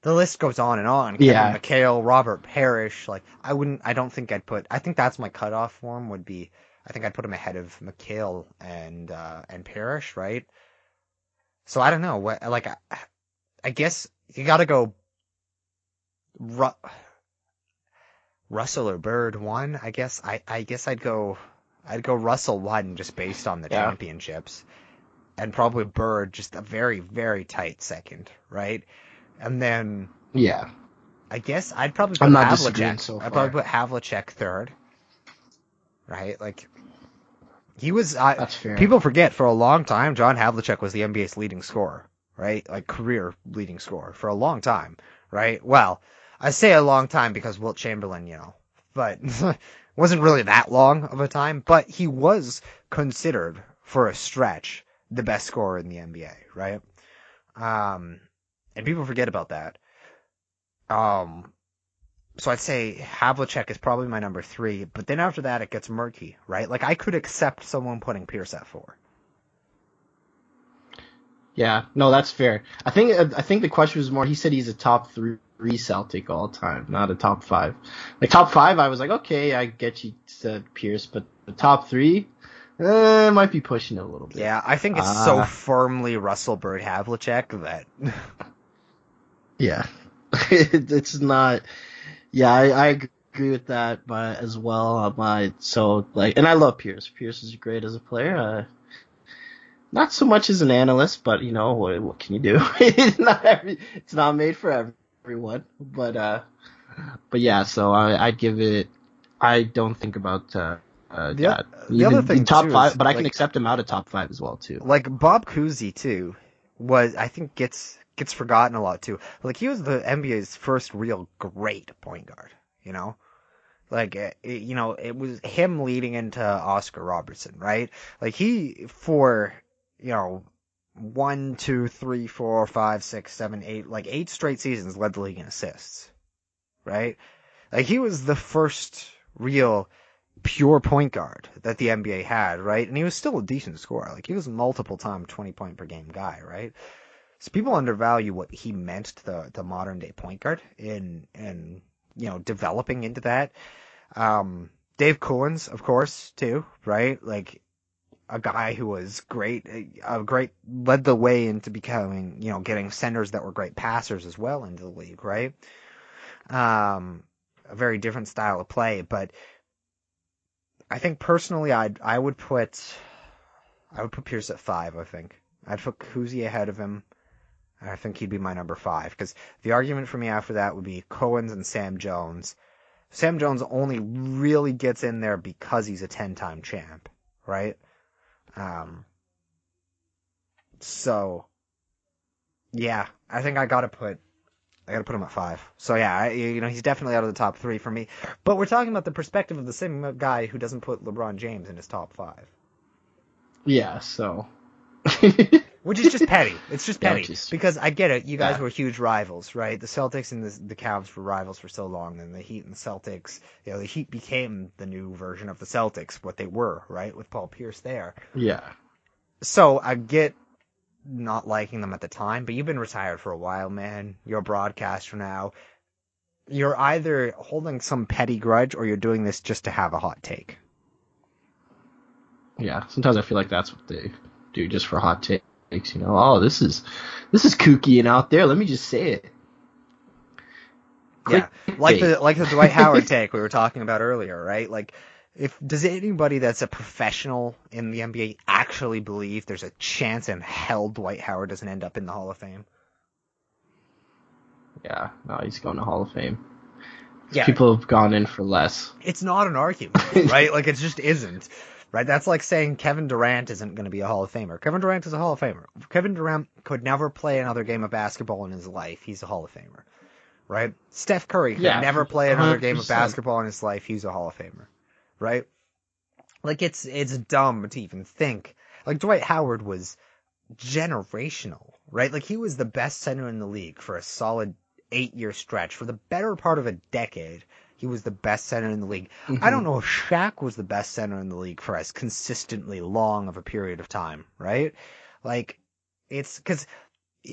the list goes on and on. Yeah. Kevin McHale, Robert Parrish. Like, I think that's my cutoff for him would be, I think I'd put him ahead of McHale and Parrish, right? So I don't know what, like, I guess you got to go Russell or Bird 1. I guess I'd go Russell 1 just based on the Yeah. championships, and probably Bird just a very, very tight second, right? And then Yeah. I guess I'd probably put I'm not disagreeing Havlicek. so I'd far. probably put Havlicek 3rd, right? Like, he was. That's fair. People forget, for a long time, John Havlicek was the NBA's leading scorer, right? Like, career leading scorer for a long time, right? Well, I say a long time because Wilt Chamberlain, but wasn't really that long of a time. But he was considered, for a stretch, the best scorer in the NBA, right? And people forget about that. So I'd say Havlicek is probably my number 3, but then after that it gets murky, right? Like, I could accept someone putting Pierce at 4. Yeah, no, that's fair. I think the question was more. He said he's a top three Celtic all time, not a top five. Like top five, I was like, okay, I get you said Pierce, but the top three, might be pushing it a little bit. Yeah, I think it's so Uh firmly Russell Bird Havlicek that yeah, it's not. Yeah, I agree with that, but as well, so like, and I love Pierce. Pierce is great as a player. Not so much as an analyst, but what can you do? It's not made for everyone. But yeah, so I'd give it. I don't think about the that. the other Even the thing top too five, is but I can accept him out of top five as well too. like Bob Cousy too was I think gets forgotten a lot too. Like he was the NBA's first real great point guard, you know? Like it was him leading into Oscar Robertson, right? Like he for, you know, 1, 2, 3, 4, 5, 6, 7, 8, like 8 straight seasons led the league in assists, right? Like he was the first real pure point guard that the NBA had, right? And he was still a decent scorer. Like he was a multiple time 20 point per game guy, right? So people undervalue what he meant to the modern day point guard in developing into that. Dave Cohen's, of course, too, right? Like a guy who was great, led the way into becoming, getting centers that were great passers as well into the league, right? A very different style of play, but I think personally, I would put Pierce at 5. I think I'd put Kuzi ahead of him. And I think he'd be my number 5 because the argument for me after that would be Cohen's and Sam Jones. Sam Jones only really gets in there because he's a 10-time champ, right? Um, so yeah, I think I gotta put him at 5. So yeah, he's definitely out of the top 3 for me. But we're talking about the perspective of the same guy who doesn't put LeBron James in his top 5. Yeah, so. Which is just petty. It's just Yeah, petty. Because I get it. You guys yeah, were huge rivals, right? The Celtics and the Cavs were rivals for so long. And the Heat and the Celtics, the Heat became the new version of the Celtics, what they were, right? With Paul Pierce there. yeah, So I get not liking them at the time, but you've been retired for a while, man. You're a broadcaster now. You're either holding some petty grudge or you're doing this just to have a hot take. yeah. Sometimes I feel like that's what they do just for hot takes. Oh, this is kooky and out there. Let me just say it. Yeah, Clickbait. like the Dwight Howard take we were talking about earlier, right? Like, does anybody that's a professional in the NBA actually believe there's a chance in hell Dwight Howard doesn't end up in the Hall of Fame? Yeah, no, he's going to Hall of Fame. Yeah, People have gone in for less. it's not an argument, right? Like, it just isn't, right? That's like saying Kevin Durant isn't going to be a Hall of Famer. Kevin Durant is a Hall of Famer. Kevin Durant could never play another game of basketball in his life. He's a Hall of Famer, right? Steph Curry could Yeah, never play another game of 100%. basketball in his life. He's a Hall of Famer, right? Like it's dumb to even think. Like Dwight Howard was generational, right? Like he was the best center in the league for a solid 8-year stretch. For the better part of a decade, he was the best center in the league. I don't know if Shaq was the best center in the league for as consistently long of a period of time, right? Like it's because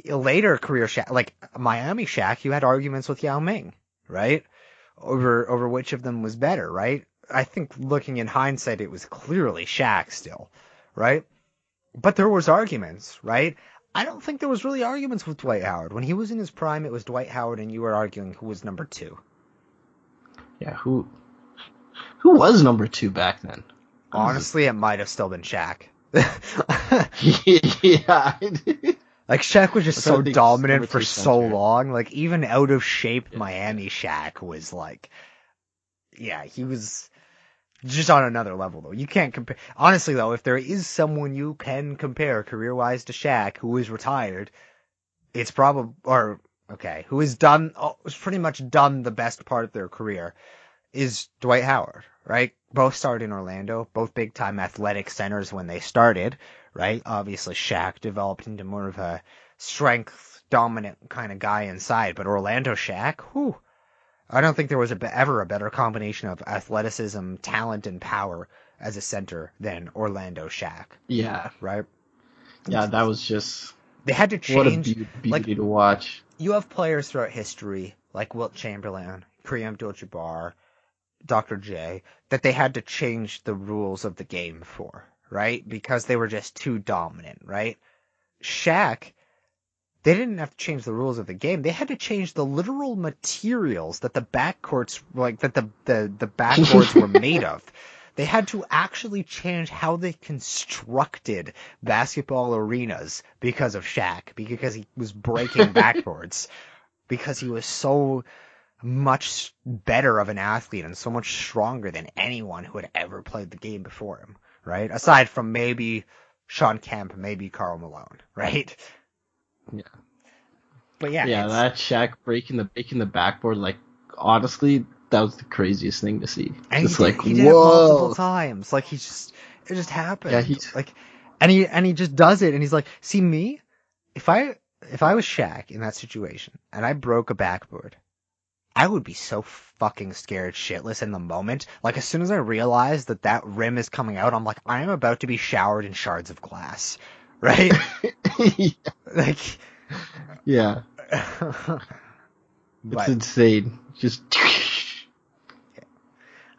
later career Shaq, like Miami Shaq, you had arguments with Yao Ming, right? Over which of them was better, right? I think looking in hindsight, it was clearly Shaq still, right? But there was arguments, right? I don't think there was really arguments with Dwight Howard. When he was in his prime, it was Dwight Howard, and you were arguing who was number 2. Yeah, who was number 2 back then? Honestly, it might have still been Shaq. Yeah. Like Shaq was just so dominant for so center. long. Like even out of shape Miami Shaq was like, yeah, he was just on another level though. You can't compare. Honestly though, if there is someone you can compare career-wise to Shaq who is retired, it's probably who has pretty much done the best part of their career is Dwight Howard, right? Both started in Orlando, both big-time athletic centers when they started, right? Obviously, Shaq developed into more of a strength-dominant kind of guy inside, but Orlando Shaq, whew, I don't think there was ever a better combination of athleticism, talent, and power as a center than Orlando Shaq, Yeah. right? Yeah, that was just They had to What a change, like, beauty to watch. you have players throughout history, like Wilt Chamberlain, Kareem Abdul-Jabbar, Dr. J, that they had to change the rules of the game for, right? Because they were just too dominant, right? Shaq, they didn't have to change the rules of the game. They had to change the literal materials that the backcourts, like, that the backboards were made of. They had to actually change how they constructed basketball arenas because of Shaq, because he was breaking backboards, because he was so much better of an athlete and so much stronger than anyone who had ever played the game before him, right? Aside from maybe Sean Kemp, maybe Karl Malone, right? Yeah. But yeah, Yeah, it's that Shaq breaking the backboard, like honestly, that was the craziest thing to see. and Just like, he did it multiple whoa. times. Like it just Yeah, happened. he's Like and he just does it and he's like, see me? If I was Shaq in that situation and I broke a backboard, I would be so fucking scared shitless in the moment. Like, as soon as I realize that rim is coming out, I'm like, I am about to be showered in shards of glass. Right? Like, yeah, it's but, insane. Just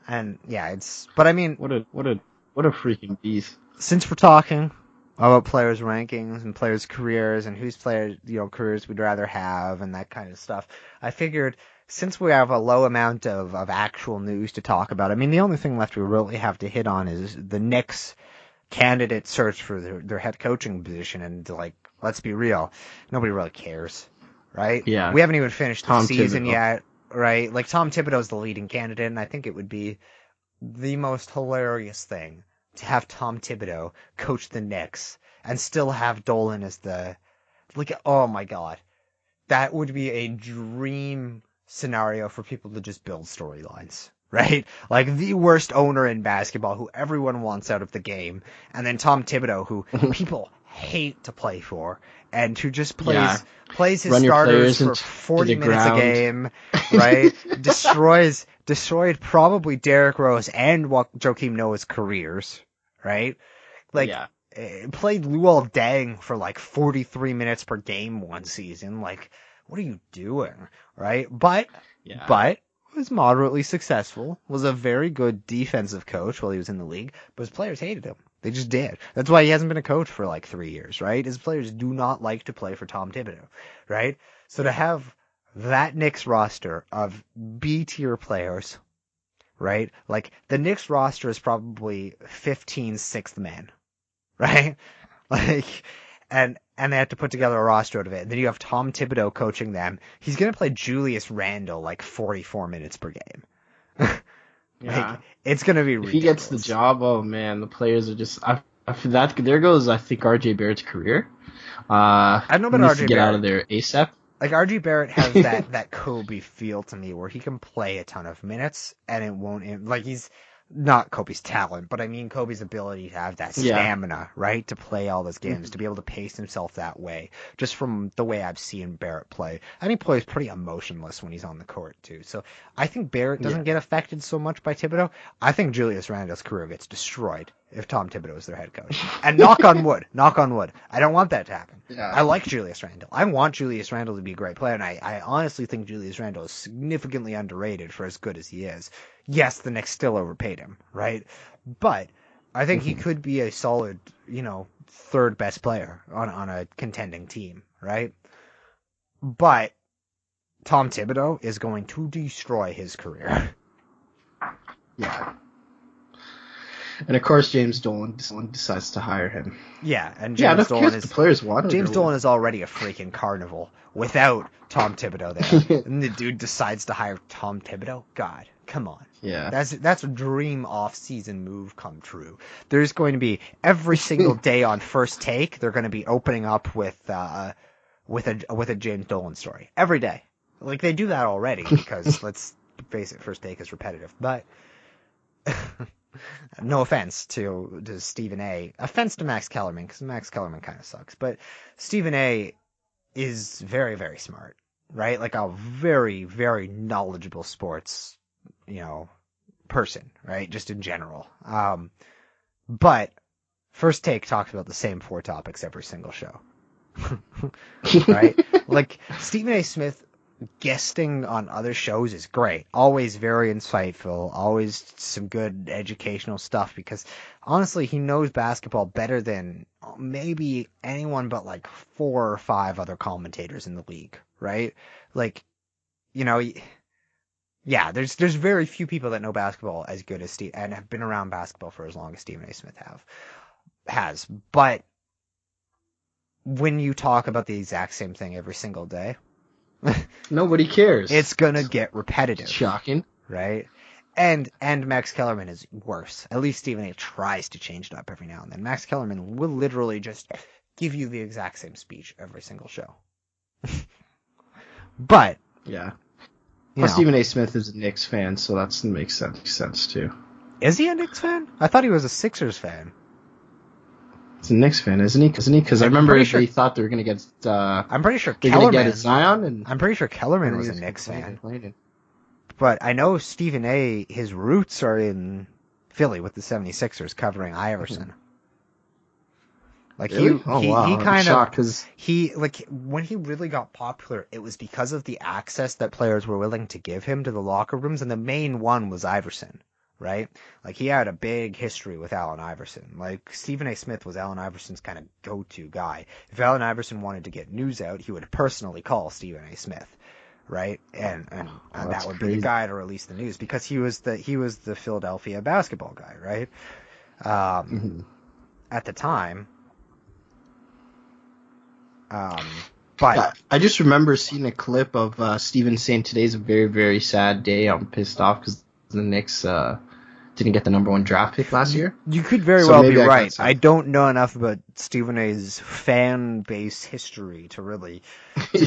and yeah, but I mean, what a freaking beast. since we're talking about players' rankings and players' careers and whose players, careers we'd rather have and that kind of stuff, I figured since we have a low amount of actual news to talk about, I mean, the only thing left we really have to hit on is the Knicks candidate search for their head coaching position. And, like, let's be real, nobody really cares, right? Yeah, We haven't even finished the Tom season Thibodeau. yet, right? Like, Tom Thibodeau's the leading candidate, and I think it would be the most hilarious thing to have Tom Thibodeau coach the Knicks and still have Dolan as oh my god. That would be a dream scenario for people to just build storylines, right? Like the worst owner in basketball who everyone wants out of the game, and then Tom Thibodeau who people hate to play for and who just Yeah, plays his run your starters players for into 40 the minutes a ground. game, right? Destroyed probably Derrick Rose and Joakim Noah's careers, right? Like, Yeah, played Luol Deng for like 43 minutes per game one season. Like, what are you doing, right? yeah, But was moderately successful. Was a very good defensive coach while he was in the league. But his players hated him. They just did. That's why he hasn't been a coach for like 3 years, right? His players do not like to play for Tom Thibodeau, right? So to have that Knicks roster of B tier players, right? Like the Knicks roster is probably 15 sixth men, right? Like, and they have to put together a roster out of it. And then you have Tom Thibodeau coaching them. He's gonna play Julius Randle like 44 minutes per game. Like, yeah. it's gonna be If he gets the ridiculous. job, oh man, the players are just. After that, there goes I think RJ Barrett's career. I don't know He about needs to RJ get out of Barrett. there ASAP. Like RJ Barrett has that Kobe feel to me, where he can play a ton of minutes and it won't like he's not Kobe's talent, but I mean Kobe's ability to have that Yeah. stamina, right, to play all those games, to be able to pace himself that way. Just from the way I've seen Barrett play, and he plays pretty emotionless when he's on the court too. So I think Barrett Yeah. doesn't get affected so much by Thibodeau. I think Julius Randle's career gets destroyed if Tom Thibodeau is their head coach. And knock on wood, knock on wood. I don't want that to happen. Yeah. I like Julius Randle. I want Julius Randle to be a great player, and I honestly think Julius Randle is significantly underrated for as good as he is. Yes, the Knicks still overpaid him, right? But I think he could be a solid, third best player on a contending team, right? But Tom Thibodeau is going to destroy his career. Yeah. And of course, James Dolan decides to hire him. Yeah, and Yeah, James that's Dolan because the players wanted James it. Dolan is already a freaking carnival without Tom Thibodeau there. And the dude decides to hire Tom Thibodeau? God, come on. Yeah. That's a dream off-season move come true. There's going to be every single day on First Take, they're going to be opening up with a James Dolan story every day. Like they do that already because let's face it, First Take is repetitive. But no offense to Stephen A. Offense to Max Kellerman because Max Kellerman kind of sucks. But Stephen A. is very, very smart, right? Like a very, very knowledgeable sports, person, right? Just in general. But First Take talks about the same four topics every single show, Right? Like, Stephen A. Smith guesting on other shows is great. Always very insightful. Always some good educational stuff because honestly, he knows basketball better than maybe anyone but like 4 or 5 other commentators in the league, right? Like, you know, yeah, there's very few people that know basketball as good as Steve and have been around basketball for as long as Stephen A. Smith has. But when you talk about the exact same thing every single day, Nobody cares. it's gonna get repetitive. Shocking. Right? And Max Kellerman is worse. At least Stephen A. tries to change it up every now and then. Max Kellerman will literally just give you the exact same speech every single show. But Yeah. you Plus, know, Stephen A. Smith is a Knicks fan, so that makes sense too. is he a Knicks fan? I thought he was a Sixers fan. He's a Knicks fan, isn't he? Because I remember they thought they were going to get. I'm pretty sure they're going to get Zion, and I'm pretty sure Kellerman was a Knicks fan. But I know Stephen A. his roots are in Philly with the 76ers covering Iverson. Like really? He kind of like when he really got popular, it was because of the access that players were willing to give him to the locker rooms, and the main one was Iverson, right? Like he had a big history with Allen Iverson. Like Stephen A. Smith was Allen Iverson's kind of go-to guy. If Allen Iverson wanted to get news out, he would personally call Stephen A. Smith, right? And that would be the guy to release the news because he was the Philadelphia basketball guy, right? At the time. But I just remember seeing a clip of Steven saying today's a very, very sad day. I'm pissed off because the Knicks didn't get the #1 draft pick last year. You could very well be right. I don't know enough about Stephen A's fan base history to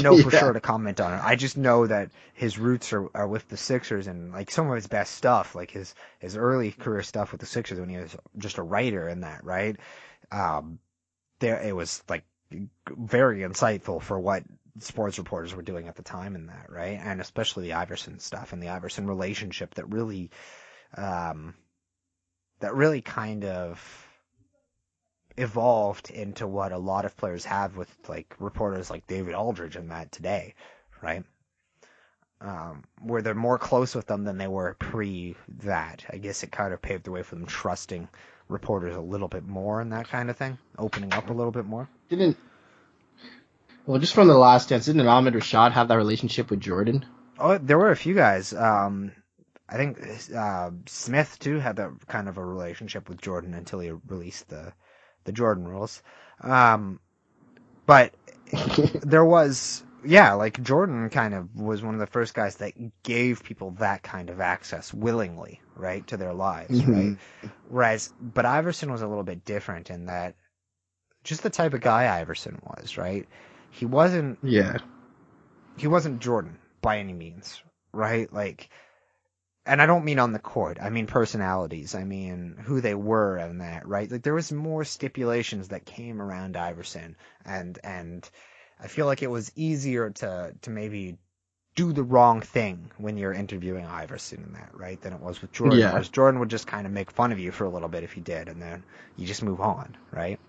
know for sure to comment on it. I just know that his roots are with the Sixers, and like some of his best stuff, like his early career stuff with the Sixers when he was just a writer in that, right? It was like very insightful for what sports reporters were doing at the time in that, right? And especially the Iverson stuff and the Iverson relationship that really kind of evolved into what a lot of players have with like reporters like David Aldridge and that today, right? Where they're more close with them than they were pre that. I guess it kind of paved the way for them trusting reporters a little bit more and that kind of thing, opening up a little bit more. Just from The Last Dance, didn't Ahmed Rashad have that relationship with Jordan? Oh, there were a few guys. I think Smith too had that kind of a relationship with Jordan until he released the Jordan rules. But there was, like Jordan kind of was one of the first guys that gave people that kind of access willingly, right, to their lives, right? But Iverson was a little bit different in that just the type of guy Iverson was, right? He wasn't Jordan by any means, right? Like, and I don't mean on the court. I mean personalities. I mean who they were and that, right? Like there was more stipulations that came around Iverson, and I feel like it was easier to maybe do the wrong thing when you're interviewing Iverson in that, right? Than it was with Jordan. Yeah. Whereas Jordan would just kind of make fun of you for a little bit if you did, and then you just move on, right?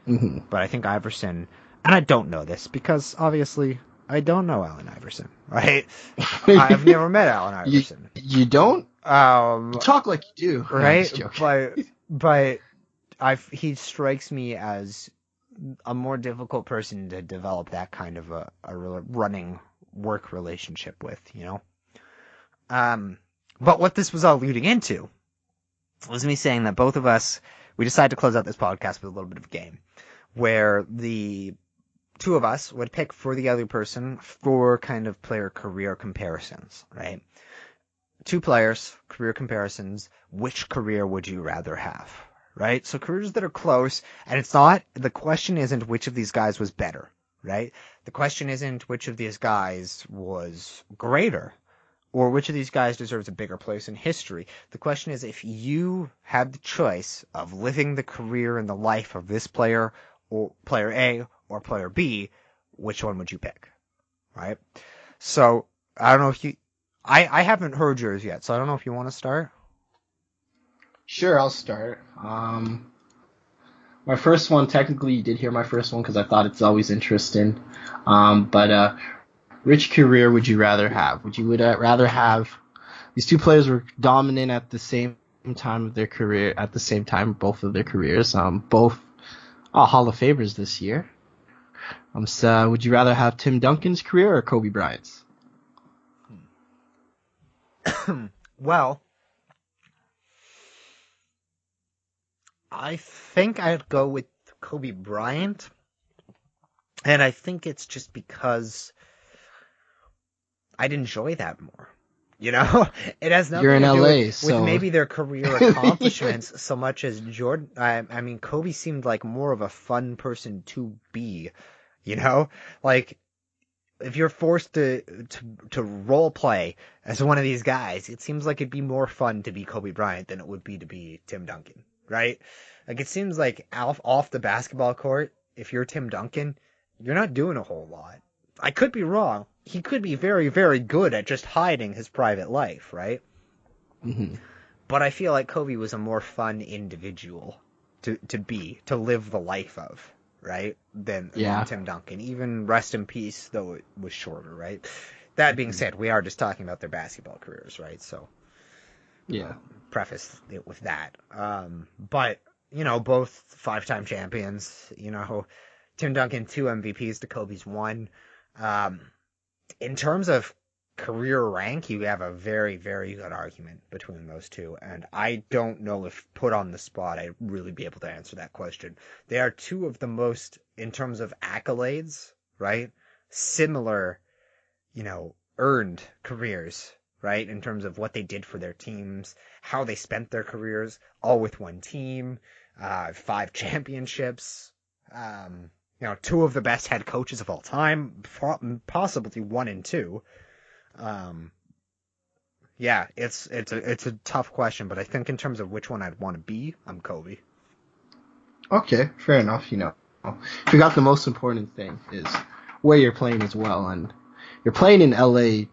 Mm-hmm. But I think Iverson, and I don't know this because obviously I don't know Allen Iverson, right? I've never met Allen Iverson. You don't? You talk like you do, right? But he strikes me as a more difficult person to develop that kind of a running work relationship with, you know. But what this was all leading into was me saying that both of us, we decided to close out this podcast with a little bit of a game where the two of us would pick for the other person 4 kind of player career comparisons, right? 2 players, career comparisons. Which career would you rather have, right? So careers that are close, and the question isn't which of these guys was better, right? The question isn't which of these guys was greater or which of these guys deserves a bigger place in history. The question is, if you had the choice of living the career and the life of this player, or player A or player B, which one would you pick, right? So I don't know if I haven't heard yours yet, so I don't know if you want to start. Sure, I'll start. My first one, technically, you did hear my first one because I thought it's always interesting. But which career would you rather have? Would you rather have these two players were dominant at the same time of their career, at the same time, both of their careers, both Hall of Famers this year. So would you rather have Tim Duncan's career or Kobe Bryant's? Well, I think I'd go with Kobe Bryant, and I think it's just because I'd enjoy that more. You know, it has You're nothing in to do LA, with so maybe their career accomplishments so much as Jordan. I mean, Kobe seemed like more of a fun person to be. You know, like if you're forced to role play as one of these guys, it seems like it'd be more fun to be Kobe Bryant than it would be to be Tim Duncan, right? Like it seems like off the basketball court, if you're Tim Duncan, you're not doing a whole lot. I could be wrong. He could be very, very good at just hiding his private life, right? hmm But I feel like Kobe was a more fun individual to live the life of, right? Than yeah. Tim Duncan. Even rest in peace, though it was shorter, right? That being Mhm. said, we are just talking about their basketball careers, right? So Yeah. preface it with that. But both five-time champions. Tim Duncan 2 MVPs to Kobe's 1. Um, in terms of career rank, you have a very, very good argument between those two, and I don't know if put on the spot I'd really be able to answer that question. They are two of the most, in terms of accolades, right? Similar, earned careers, right? In terms of what they did for their teams, how they spent their careers, all with one team, 5 championships, two of the best head coaches of all time, possibly 1 and 2. Yeah, it's a tough question, but I think in terms of which one I'd want to be, I'm Kobe. Okay, fair enough. I forgot the most important thing is where you're playing as well, and you're playing in LA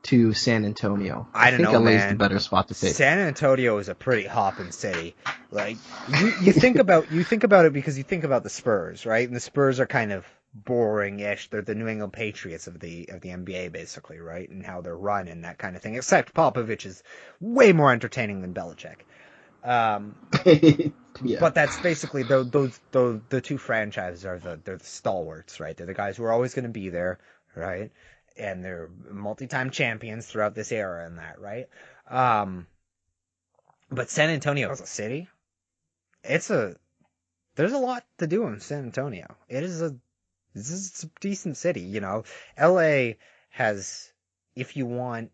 to San Antonio. I I don't think know, LA is the man. better spot to pick. San Antonio is a pretty hopping city. Like you think about it because you think about the Spurs, right? And the Spurs are kind of boring-ish. They're the New England Patriots of the NBA, basically, right? And how they're run and that kind of thing. Except Popovich is way more entertaining than Belichick. Um, Yeah. but that's basically the two franchises are they're the stalwarts, right? They're the guys who are always going to be there, right? And they're multi-time champions throughout this era and that, right? Um, but San Antonio as a city, there's a lot to do in San Antonio. This is a decent city, LA has, if you want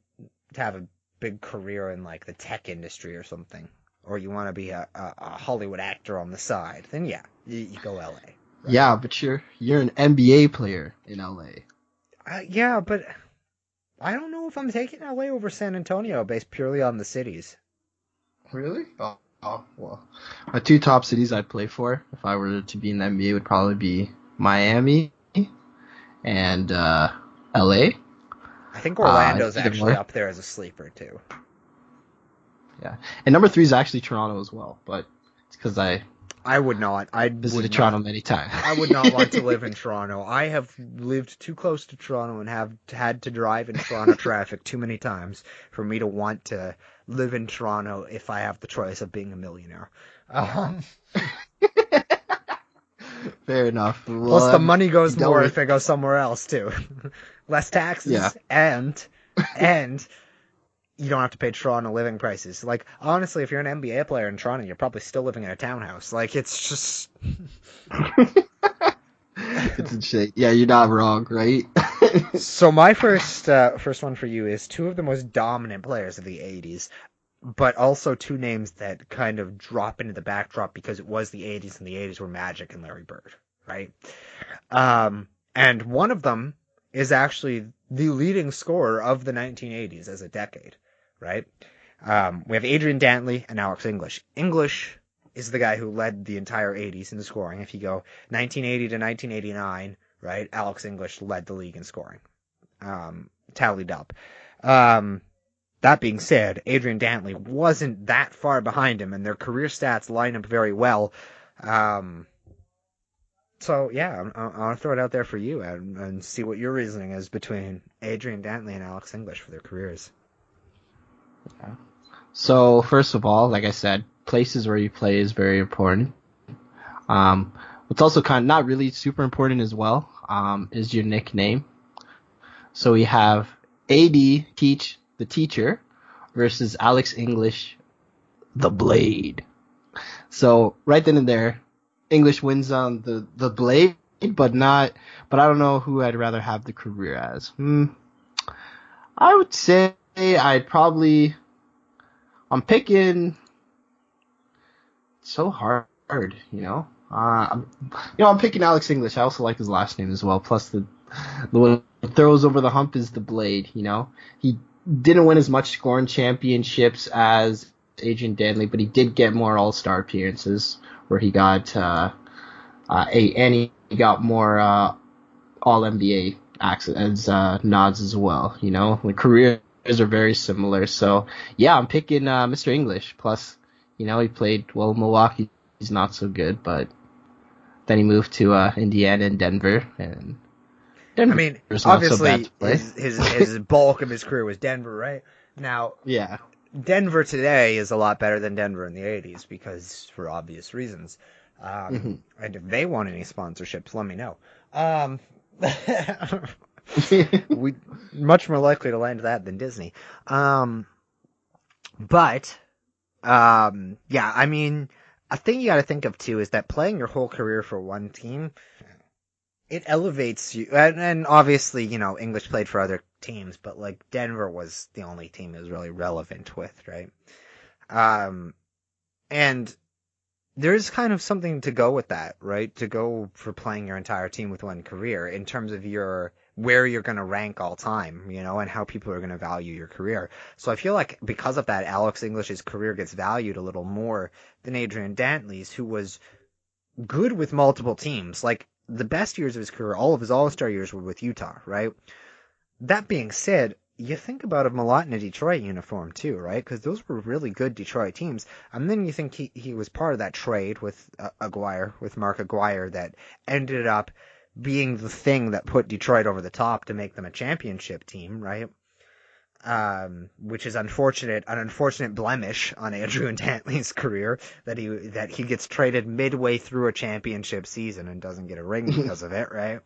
to have a big career in like the tech industry or something, or you want to be a Hollywood actor on the side, then yeah, you go LA, right? Yeah, but you're an NBA player in LA. Yeah, but I don't know if I'm taking LA over San Antonio based purely on the cities. Really? Oh, well. My two top cities I'd play for if I were to be in the NBA would probably be Miami and LA. I think Orlando's Either actually or. up there as a sleeper too. Yeah. And number 3 is actually Toronto as well, but it's because I I would not. I visited would Toronto not. many times. I would not want to live in Toronto. I have lived too close to Toronto and have had to drive in Toronto traffic too many times for me to want to live in Toronto if I have the choice of being a millionaire. Um, Fair enough. Well, Plus, the money you goes dealt more with if I go somewhere else too. Less yeah. taxes and you don't have to pay Toronto living prices. Like honestly, if you're an NBA player in Toronto, you're probably still living in a townhouse. Like it's just. It's insane. Yeah, you're not wrong, right? So my first one for you is two of the most dominant players of the '80s, but also two names that kind of drop into the backdrop because it was the '80s and the '80s were Magic and Larry Bird, right? And one of them is actually the leading scorer of the 1980s as a decade, right? We have Adrian Dantley and Alex English. English is the guy who led the entire '80s in scoring. If you go 1980 to 1989, right, Alex English led the league in scoring, tallied up. That being said, Adrian Dantley wasn't that far behind him, and their career stats line up very well. So yeah, I want to throw it out there for you and see what your reasoning is between Adrian Dantley and Alex English for their careers. So first of all, like I said, places where you play is very important. Um, what's also kind of not really super important as well, is your nickname. So we have AD Teach the teacher versus Alex English the Blade. So right then and there, English wins on the Blade, but I don't know who I'd rather have the career as. I would say I'm picking so hard, you know. I'm picking Alex English. I also like his last name as well. Plus the one that throws over the hump is the Blade. You know, he didn't win as much scoring championships as Adrian Dantley, but he did get more All-Star appearances where he got and he got more All-NBA access nods as well. You know, the careers are very similar. So yeah, I'm picking Mr. English. Plus, you know, he played well in Milwaukee. He's not so good, but then he moved to Indiana and Denver, and I Denver mean, is not so bad obviously to play. his bulk of his career was Denver, right? Now, Yeah. Denver today is a lot better than Denver in the 80s because for obvious reasons. Mm-hmm. And if they want any sponsorships, let me know. We much more likely to land that than Disney. But yeah, I mean, a thing you got to think of too is that playing your whole career for one team, it elevates you. And obviously, you know, English played for other teams, but like Denver was the only team he was really relevant with, right? And there's kind of something to go with that, right? To go for playing your entire team with one career in terms of where you're going to rank all time, you know, and how people are going to value your career. So I feel like because of that, Alex English's career gets valued a little more than Adrian Dantley's, who was good with multiple teams. Like the best years of his career, all of his All-Star years were with Utah, right? That being said, you think about a Malott in a Detroit uniform too, right? Because those were really good Detroit teams. And then you think he was part of that trade with Mark Aguirre, that ended up being the thing that put Detroit over the top to make them a championship team, right? Which is an unfortunate blemish on Andrew and Dantley's career, that he gets traded midway through a championship season and doesn't get a ring because of it, right?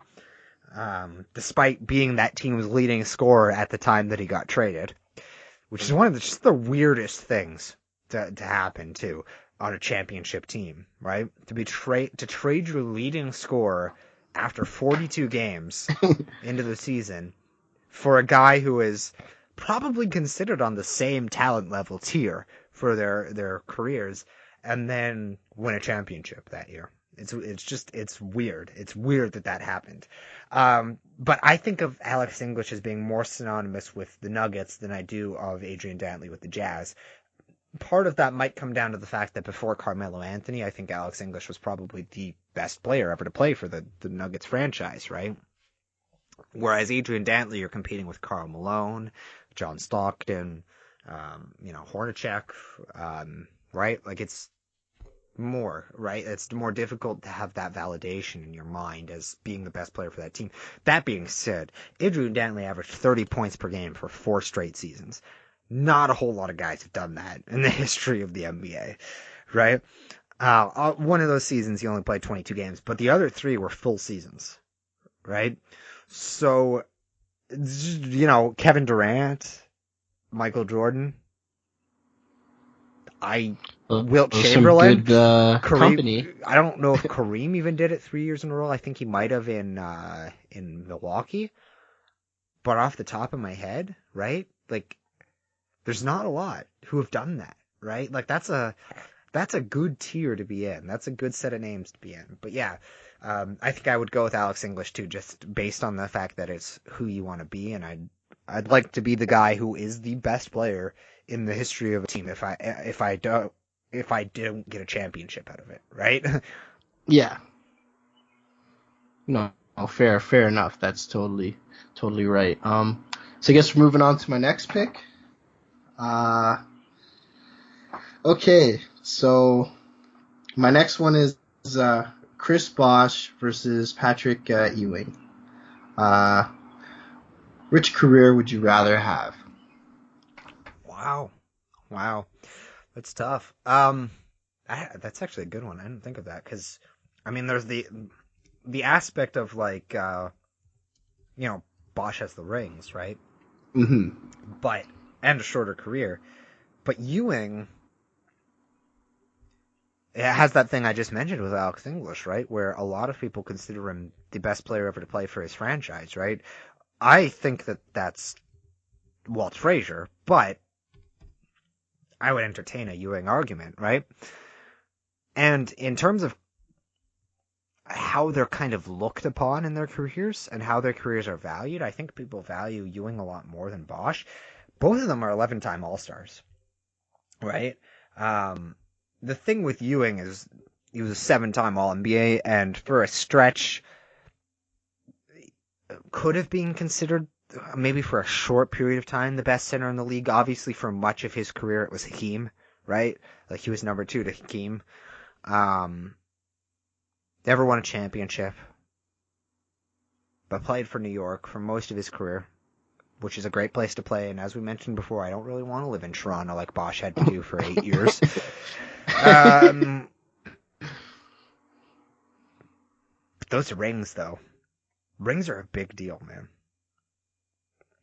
Despite being that team's leading scorer at the time that he got traded, which is one of just the weirdest things to happen too on a championship team, right? To trade your leading scorer after 42 games into the season for a guy who is probably considered on the same talent level tier for their careers, and then win a championship that year. It's weird. It's weird that happened. But I think of Alex English as being more synonymous with the Nuggets than I do of Adrian Dantley with the Jazz. Part of that might come down to the fact that before Carmelo Anthony, I think Alex English was probably the best player ever to play for the Nuggets franchise, right? Whereas Adrian Dantley, you're competing with Karl Malone, John Stockton, Hornacek, right? Like it's more, right? It's more difficult to have that validation in your mind as being the best player for that team. That being said, Adrian Dantley averaged 30 points per game for 4 straight seasons. Not a whole lot of guys have done that in the history of the NBA, right? One of those seasons he only played 22 games, but the other 3 were full seasons, right? So, you know, Kevin Durant, Michael Jordan, Wilt Chamberlain, Some good Kareem. company. I don't know if Kareem even did it 3 years in a row. I think he might have in Milwaukee. But off the top of my head, right? Like, there's not a lot who have done that, right? Like that's a good tier to be in. That's a good set of names to be in. But yeah, I think I would go with Alex English too, just based on the fact that it's who you want to be, and I'd like to be the guy who is the best player in the history of a team if I don't get a championship out of it, right? Yeah. No, fair enough. That's totally right. So I guess we're moving on to my next pick. Okay, so my next one is Chris Bosh versus Patrick Ewing. Uh, which career would you rather have? Wow. Wow. That's tough. That's actually a good one. I didn't think of that because, I mean, there's the aspect of like, Bosch has the rings, right? Mm-hmm. But and a shorter career. But Ewing, it has that thing I just mentioned with Alex English, right? Where a lot of people consider him the best player ever to play for his franchise, right? I think that that's Walt Frazier, but I would entertain a Ewing argument, right? And in terms of how they're kind of looked upon in their careers and how their careers are valued, I think people value Ewing a lot more than Bosch. Both of them are 11-time All-Stars, right? The thing with Ewing is he was a 7-time All-NBA, and for a stretch could have been considered, maybe for a short period of time, the best center in the league. Obviously, for much of his career, it was Hakeem, right? Like, he was number 2 to Hakeem. Never won a championship, but played for New York for most of his career, which is a great place to play. And as we mentioned before, I don't really want to live in Toronto like Bosch had to do for 8 years. Those rings, though. Rings are a big deal, man.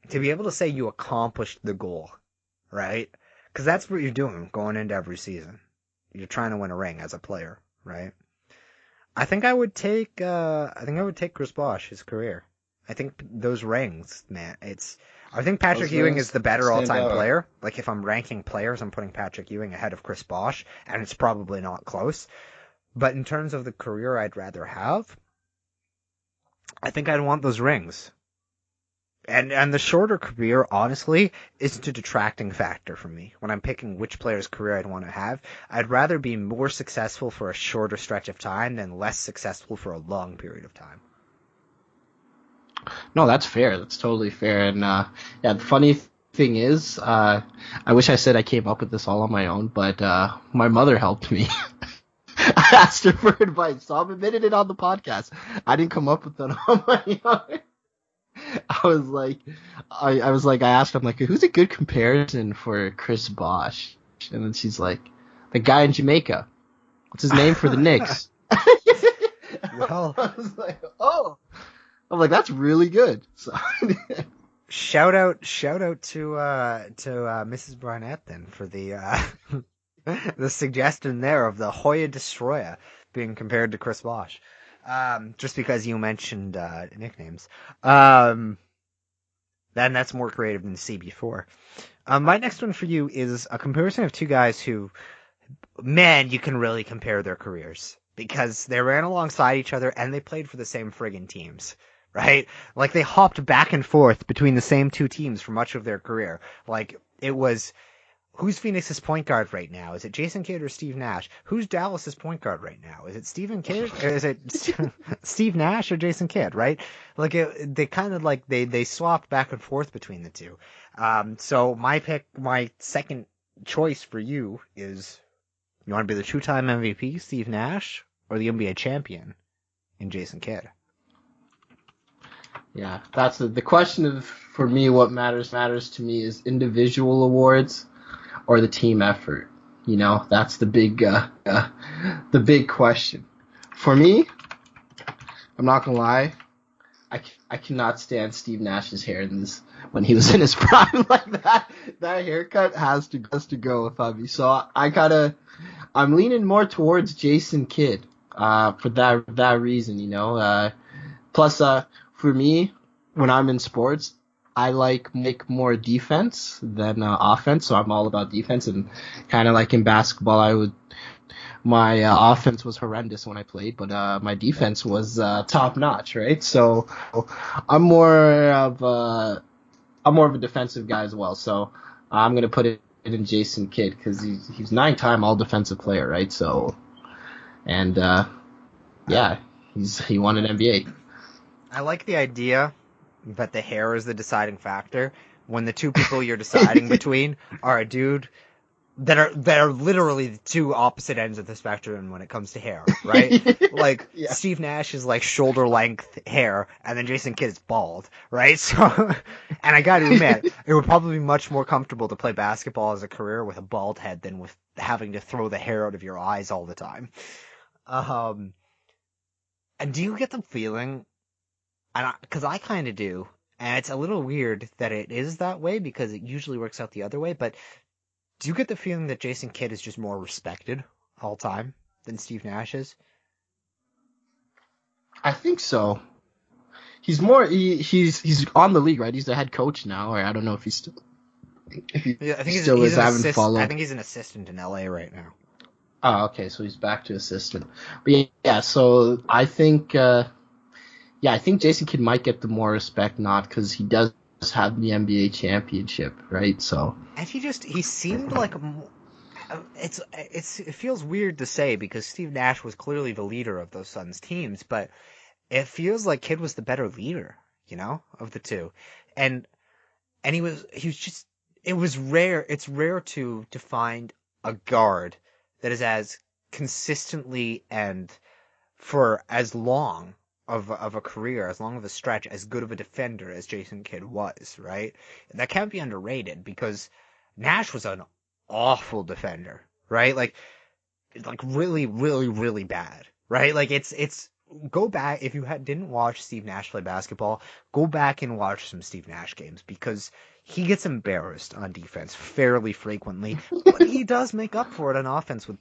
To be able to say you accomplished the goal, right? Because that's what you're doing going into every season. You're trying to win a ring as a player, right? I think I would take Chris Bosh, his career. I think those rings, man, I think Patrick Ewing is the better all-time player. Like, if I'm ranking players, I'm putting Patrick Ewing ahead of Chris Bosh, and it's probably not close. But in terms of the career I'd rather have, I think I'd want those rings. And the shorter career, honestly, isn't a detracting factor for me. When I'm picking which player's career I'd want to have, I'd rather be more successful for a shorter stretch of time than less successful for a long period of time. No, that's fair. That's totally fair. And yeah, the funny thing is, I wish I said I came up with this all on my own, but my mother helped me. I asked her for advice, so I'm admitting it on the podcast. I didn't come up with that on my own. I asked her, I'm like, who's a good comparison for Chris Bosh? And then she's like, the guy in Jamaica. What's his name for the Knicks? Well, I was like, oh. I'm like, that's really good. So, shout out to Mrs. Barnett then for the the suggestion there of the Hoya Destroyer being compared to Chris Bosh. Just because you mentioned nicknames. Then that's more creative than CB4. My next one for you is a comparison of two guys who, man, you can really compare their careers because they ran alongside each other and they played for the same friggin' teams, right? Like, they hopped back and forth between the same two teams for much of their career. Like, it was, who's Phoenix's point guard right now? Is it Jason Kidd or Steve Nash? Who's Dallas's point guard right now? Is it Stephen Kidd? Or is it Steve Nash or Jason Kidd, right? Like, they kind of like, they swapped back and forth between the two. So my second choice for you is, you want to be the two-time MVP, Steve Nash, or the NBA champion in Jason Kidd? yeah, that's the question of, for me, what matters to me is individual awards or the team effort. You know, that's the big question. For me, I'm not gonna lie, I cannot stand Steve Nash's hair in this when he was in his prime. Like, that haircut has to go with me. So I'm leaning more towards Jason Kidd for that reason. You know, plus for me, when I'm in sports, I make more defense than offense, so I'm all about defense. And kind of like in basketball, my offense was horrendous when I played, but my defense was top notch, right? So I'm more of a defensive guy as well. So I'm gonna put it in Jason Kidd because he's 9-time All Defensive Player, right? So, and yeah, he won an NBA. I like the idea that the hair is the deciding factor when the two people you're deciding between are a dude that are literally the two opposite ends of the spectrum when it comes to hair, right? Like Yeah. Steve Nash is like shoulder length hair, and then Jason Kidd is bald, right? So, and I got to admit, it would probably be much more comfortable to play basketball as a career with a bald head than with having to throw the hair out of your eyes all the time. Um, and do you get the feeling? And because I kind of do, and it's a little weird that it is that way because it usually works out the other way, but do you get the feeling that Jason Kidd is just more respected all time than Steve Nash is? I think so. He's on the league, right? He's the head coach now, or I don't know if he Yeah, I think still he's is. an I haven't assist. I followed. think he's an assistant in LA right now. Oh, okay, so he's back to assistant. But yeah, so I think I think Jason Kidd might get the more respect, not because he does have the NBA championship, right? So And he seemed like it feels weird to say because Steve Nash was clearly the leader of those Suns teams, but it feels like Kidd was the better leader, of the two, and he was just it was rare. It's rare to find a guard that is as consistently and for as long of a career, as long of a stretch, as good of a defender as Jason Kidd was, right? And that can't be underrated because Nash was an awful defender, right? Like really, really, really bad, right? Like it's go back if you didn't watch Steve Nash play basketball, go back and watch some Steve Nash games because he gets embarrassed on defense fairly frequently, but he does make up for it on offense with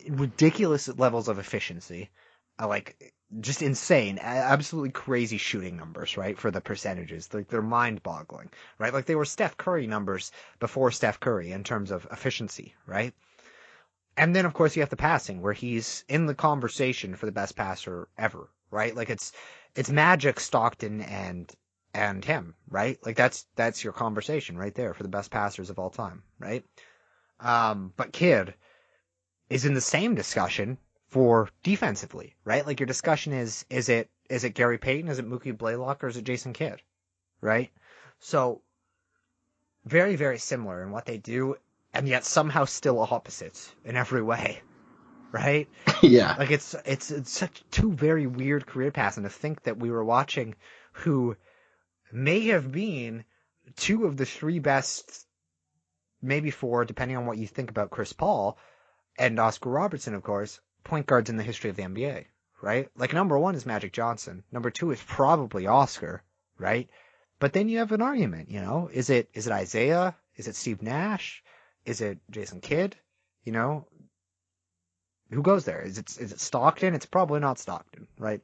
ridiculous levels of efficiency. Like just insane, absolutely crazy shooting numbers, right? For the percentages, like they're mind-boggling, right? Like they were Steph Curry numbers before Steph Curry in terms of efficiency, right? And then, of course, you have the passing, where he's in the conversation for the best passer ever, right? Like it's Magic, Stockton, and him, right? Like that's your conversation right there for the best passers of all time, right? But Kidd is in the same discussion for defensively, right? Like your discussion is it Gary Payton, is it Mookie Blaylock, or is it Jason Kidd, right? So very, very similar in what they do, and yet somehow still opposites in every way, right? yeah, Like it's such two very weird career paths, and to think that we were watching who may have been two of the three best, maybe four, depending on what you think about Chris Paul and Oscar Robertson, of course, point guards in the history of the NBA, right? Like number one is Magic Johnson, number two is probably Oscar, right? But then you have an argument, is it Isaiah? Is it Steve Nash? Is it Jason Kidd? You know, who goes there? Is it Stockton? It's probably not Stockton, right?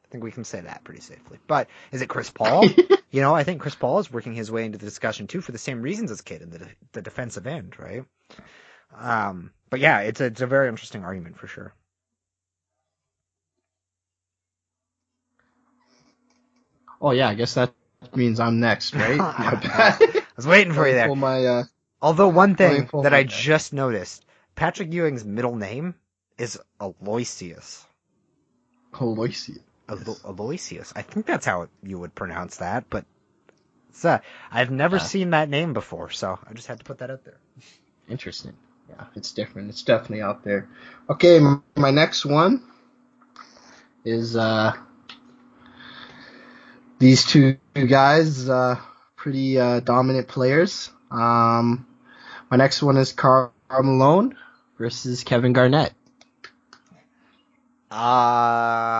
I think we can say that pretty safely. But is it Chris Paul? I think Chris Paul is working his way into the discussion too for the same reasons as Kidd in the defensive end, right? But yeah, it's a very interesting argument for sure. Oh yeah, I guess that means I'm next, right? My I bad. was waiting for Let you me there. pull my Although one let me thing pull that my I guy. just noticed, Patrick Ewing's middle name is Aloysius. Aloysius. Aloysius. I think that's how you would pronounce that, but I've never Yeah, seen that name before, so I just had to put that out there. interesting. Yeah, it's different. It's definitely out there. Okay, my next one is these two guys, pretty dominant players. My next one is Karl Malone versus Kevin Garnett.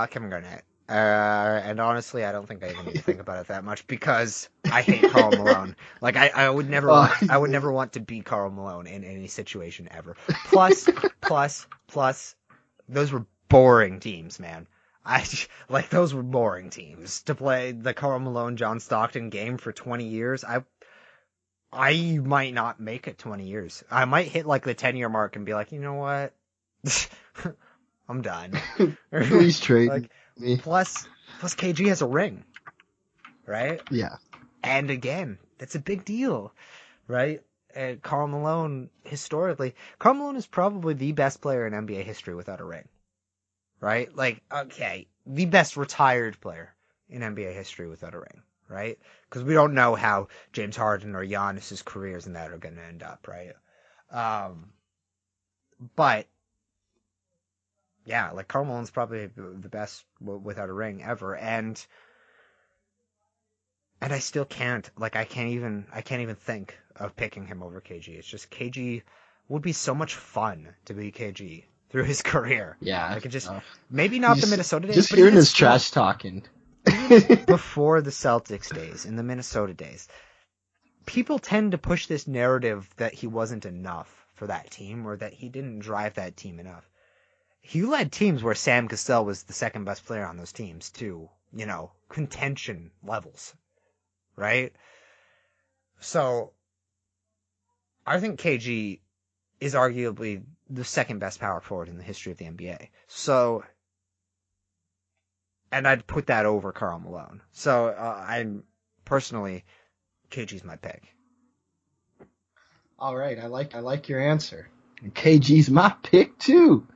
Kevin Garnett. And honestly, I don't think I even need to think about it that much because I hate Karl Malone. Like I would never want to be Karl Malone in any situation ever. Plus, those were boring teams, man. Those were boring teams to play the Karl Malone John Stockton game for 20 years. I might not make it 20 years. I might hit like the 10-year mark and be like, you know what? I'm done. Please trade Like me. plus KG has a ring, right? Yeah. And again, that's a big deal, right? And Karl Malone is probably the best player in NBA history without a ring, right? Like, okay, the best retired player in NBA history without a ring, right? Because we don't know how James Harden or Giannis's careers and that are going to end up, right? But yeah, like Karl Malone's probably the best without a ring ever, and I still can't, like, I can't even think of picking him over KG. It's just KG would be so much fun to be KG through his career. Yeah. Like, it just, maybe not the Minnesota days, but hearing even his still, trash talking. before the Celtics days, in the Minnesota days, people tend to push this narrative that he wasn't enough for that team, or that he didn't drive that team enough. He led teams where Sam Cassell was the second best player on those teams to, contention levels, right? So I think KG is arguably the second best power forward in the history of the NBA. So, and I'd put that over Karl Malone. So I'm personally, KG's my pick. All right, I like your answer. KG's my pick too.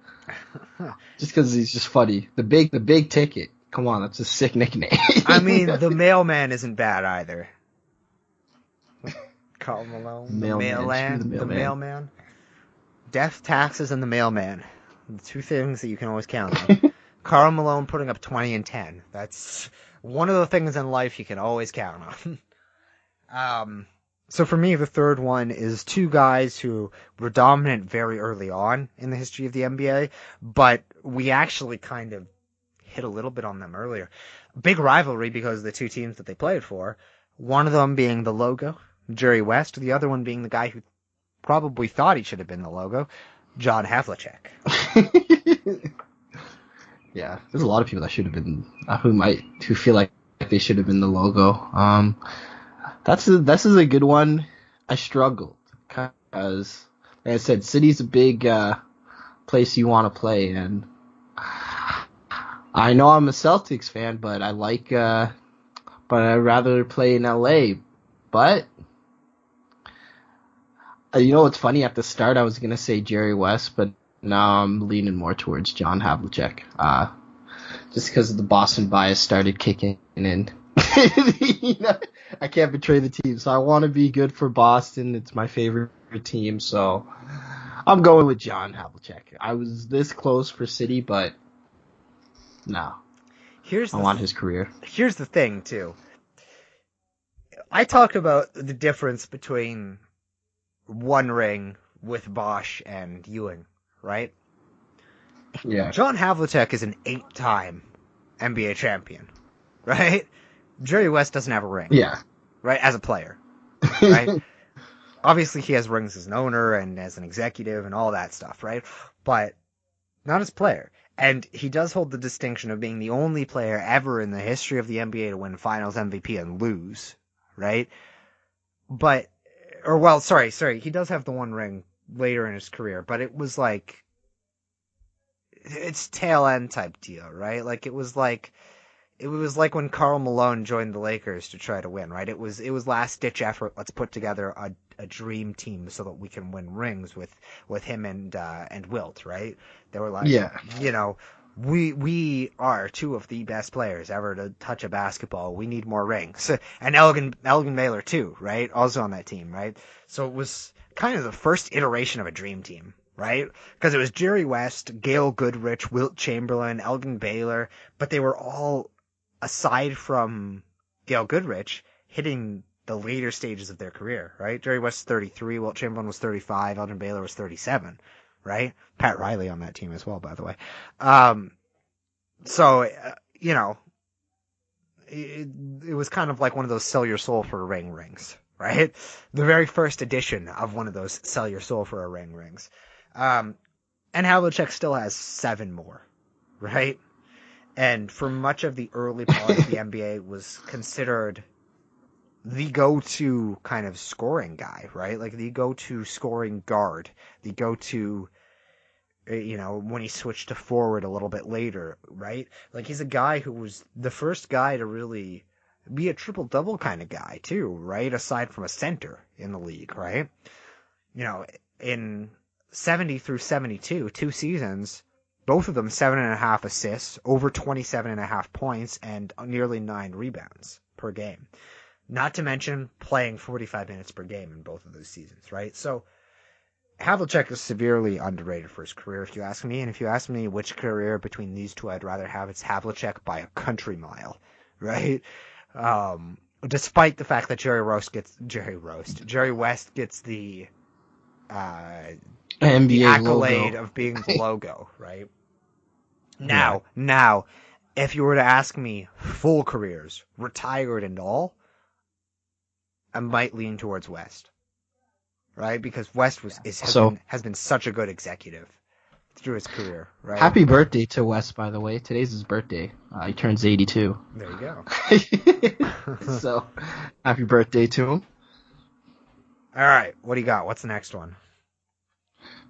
Just because he's just funny. The big ticket. Come on, that's a sick nickname. I mean, the mailman isn't bad either. Karl Malone, the mailman. Death, taxes, and the mailman. The two things that you can always count on. Karl Malone putting up 20 and 10. That's one of the things in life you can always count on. So for me, the third one is two guys who were dominant very early on in the history of the NBA, but we actually kind of hit a little bit on them earlier. Big rivalry because of the two teams that they played for. One of them being the logo, Jerry West. The other one being the guy who probably thought he should have been the logo, John Havlicek. Yeah, there's a lot of people that should have been, who feel like they should have been the logo. This is a good one. I struggled because, like I said, City's a big place you want to play, and I know I'm a Celtics fan, but but I'd rather play in LA. But you know what's funny? At the start, I was gonna say Jerry West, but now I'm leaning more towards John Havlicek. Just because the Boston bias started kicking in. I can't betray the team, so I want to be good for Boston. It's my favorite team, so I'm going with John Havlicek. I was this close for City, but no. I want his career. Here's the thing, too. I talk about the difference between one ring with Bosch and Ewing, right? Yeah. John Havlicek is an 8-time NBA champion, right? Jerry West doesn't have a ring. Yeah. Right? As a player. Right? Obviously, he has rings as an owner and as an executive and all that stuff, right? But not as a player. And he does hold the distinction of being the only player ever in the history of the NBA to win Finals MVP and lose, right? He does have the one ring later in his career, but it was like, it's tail end type deal, right? Like, it was like when Karl Malone joined the Lakers to try to win, right? It was last ditch effort. Let's put together a dream team so that we can win rings with him and Wilt, right? They were like, we are two of the best players ever to touch a basketball. We need more rings. And Elgin Baylor too, right? Also on that team, right? So it was kind of the first iteration of a dream team, right? Because it was Jerry West, Gail Goodrich, Wilt Chamberlain, Elgin Baylor, but they were all, aside from Gail Goodrich, hitting the later stages of their career, right? Jerry West was 33, Wilt Chamberlain was 35, Elgin Baylor was 37, right? Pat Riley on that team as well, by the way. It was kind of like one of those sell your soul for a ring rings, right? The very first edition of one of those sell your soul for a ring rings. And Havlicek still has 7 more, right? And for much of the early part of the NBA was considered the go-to kind of scoring guy, right? Like the go-to scoring guard, the go-to, when he switched to forward a little bit later, right? Like he's a guy who was the first guy to really be a triple-double kind of guy too, right? Aside from a center in the league, right? In 70 through 72, 2 seasons, both of them 7.5 assists, over 27.5 points, and nearly 9 rebounds per game. Not to mention playing 45 minutes per game in both of those seasons, right? So Havlicek is severely underrated for his career, if you ask me. And if you ask me which career between these two I'd rather have, it's Havlicek by a country mile, right? Despite the fact that Jerry West gets the NBA accolade logo. of being the logo, right? Now, if you were to ask me full careers, retired and all, I might lean towards West, right? Because West has been such a good executive through his career, right? Happy birthday to Wes, by the way. Today's his birthday. He turns 82. There you go. So, happy birthday to him. All right, what do you got? What's the next one?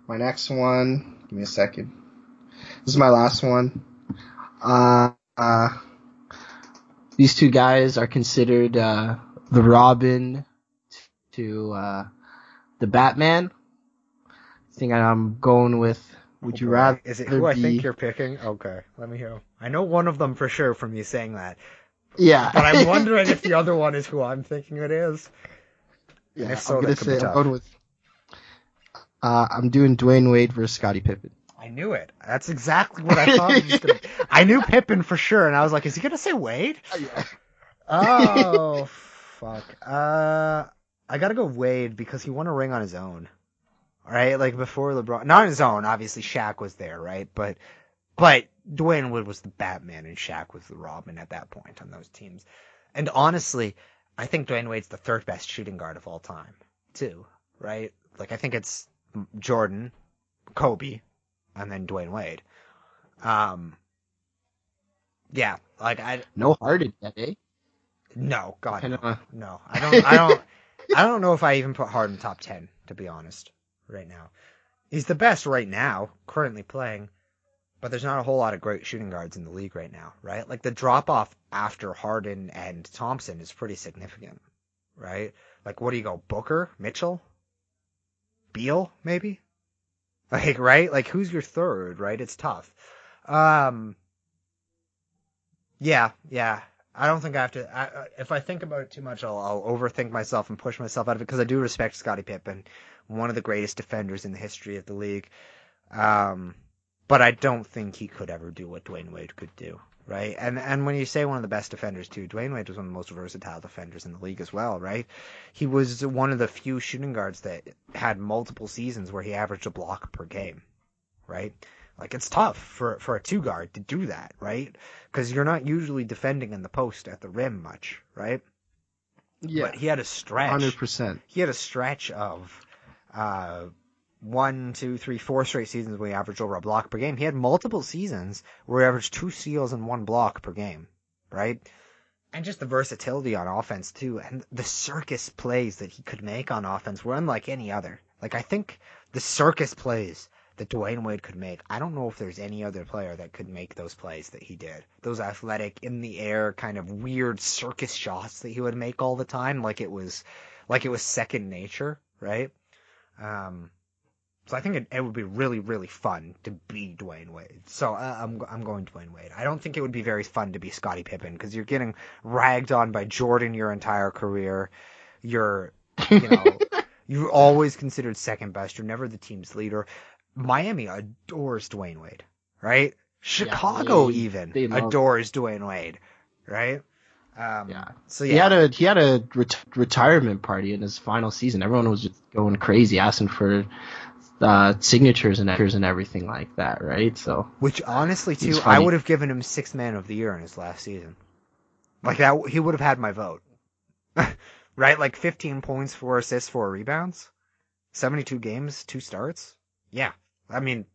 My next one, give me a second. This is my last one. These two guys are considered the Robin to the Batman. I think I'm going with. Would you rather? Is it who I think you're picking? Okay, let me hear. I know one of them for sure from you saying that. Yeah, but I'm wondering if the other one is who I'm thinking it is. Yeah, if so, I'm going with. I'm doing Dwayne Wade versus Scottie Pippen. I knew it. That's exactly what I thought he was going to. I knew Pippen for sure, and I was like, is he going to say Wade? Yeah. Oh, fuck. I got to go Wade because he won a ring on his own. Right? Like before LeBron. Not on his own. Obviously, Shaq was there, right? But Dwayne Wade was the Batman and Shaq was the Robin at that point on those teams. And honestly, I think Dwayne Wade's the third best shooting guard of all time, too. Right? Like, I think it's Jordan, Kobe, and then Dwayne Wade. Yeah, like no Harden yet, eh? No, God, no. I don't know if I even put Harden top 10, to be honest, right now. He's the best right now, currently playing, but there's not a whole lot of great shooting guards in the league right now, right? Like the drop off after Harden and Thompson is pretty significant, right? Like, what do you go, Booker, Mitchell, Beal, maybe? Like, right? Like, who's your third, right? It's tough. Yeah. I don't think I have to. If I think about it too much, I'll overthink myself and push myself out of it because I do respect Scottie Pippen, one of the greatest defenders in the history of the league. But I don't think he could ever do what Dwayne Wade could do, right? And when you say one of the best defenders too, Dwayne Wade was one of the most versatile defenders in the league as well, right? He was one of the few shooting guards that had multiple seasons where he averaged a block per game, right? Like, it's tough for a two guard to do that, right? Because you're not usually defending in the post at the rim much, right? Yeah. But he had a stretch. 100%. He had a stretch of 1, 2, 3, 4 straight seasons where he averaged over a block per game. He had multiple seasons where he averaged 2 steals and 1 block per game, right? And just the versatility on offense, too. And the circus plays that he could make on offense were unlike any other. Like, I think the circus plays that Dwayne Wade could make, I don't know if there's any other player that could make those plays that he did. Those athletic, in the air, kind of weird circus shots that he would make all the time, like it was second nature, right? So I think it would be really, really fun to be Dwayne Wade. So I'm going Dwayne Wade. I don't think it would be very fun to be Scottie Pippen because you're getting ragged on by Jordan your entire career. You're always considered second best. You're never the team's leader. Miami adores Dwayne Wade, right? Chicago even adores Dwayne Wade, right? So yeah, he had a retirement party in his final season. Everyone was just going crazy, asking for signatures and everything like that, right? So, which honestly, too, I would have given him 6th man of the year in his last season. Like that, he would have had my vote, right? Like 15 points, 4 assists, 4 rebounds, 72 games, 2 starts. Yeah, I mean,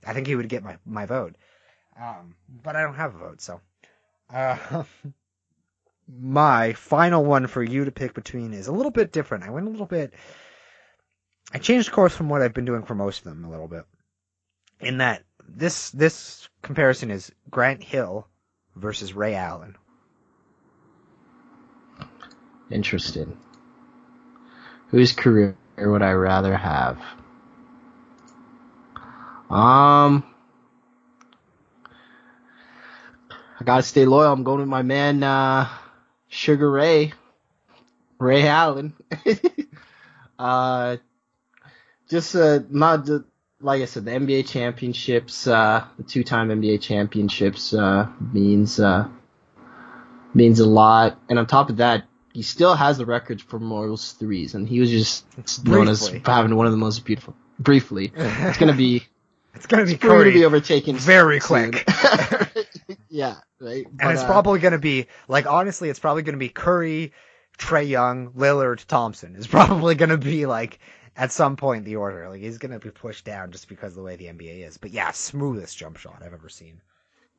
I think he would get my vote. But I don't have a vote, so. My final one for you to pick between is a little bit different. I changed course from what I've been doing for most of them a little bit. In that this comparison is Grant Hill versus Ray Allen. Interesting. Whose career would I rather have? I gotta stay loyal. I'm going with my man, Sugar Ray Allen. just not the, like I said, the NBA championships, the two-time NBA championships means a lot. And on top of that, he still has the record for most threes, and he was just known as Briefly. having one of the most beautiful. Briefly, it's gonna be It's going to it's be going to Curry be overtaken very soon. quick. Yeah, right. And But it's probably going to be, like, honestly, it's probably going to be Curry, Trae Young, Lillard, Thompson. Is probably going to be, like, at some point the order. Like, he's going to be pushed down just because of the way the NBA is. But yeah, smoothest jump shot I've ever seen.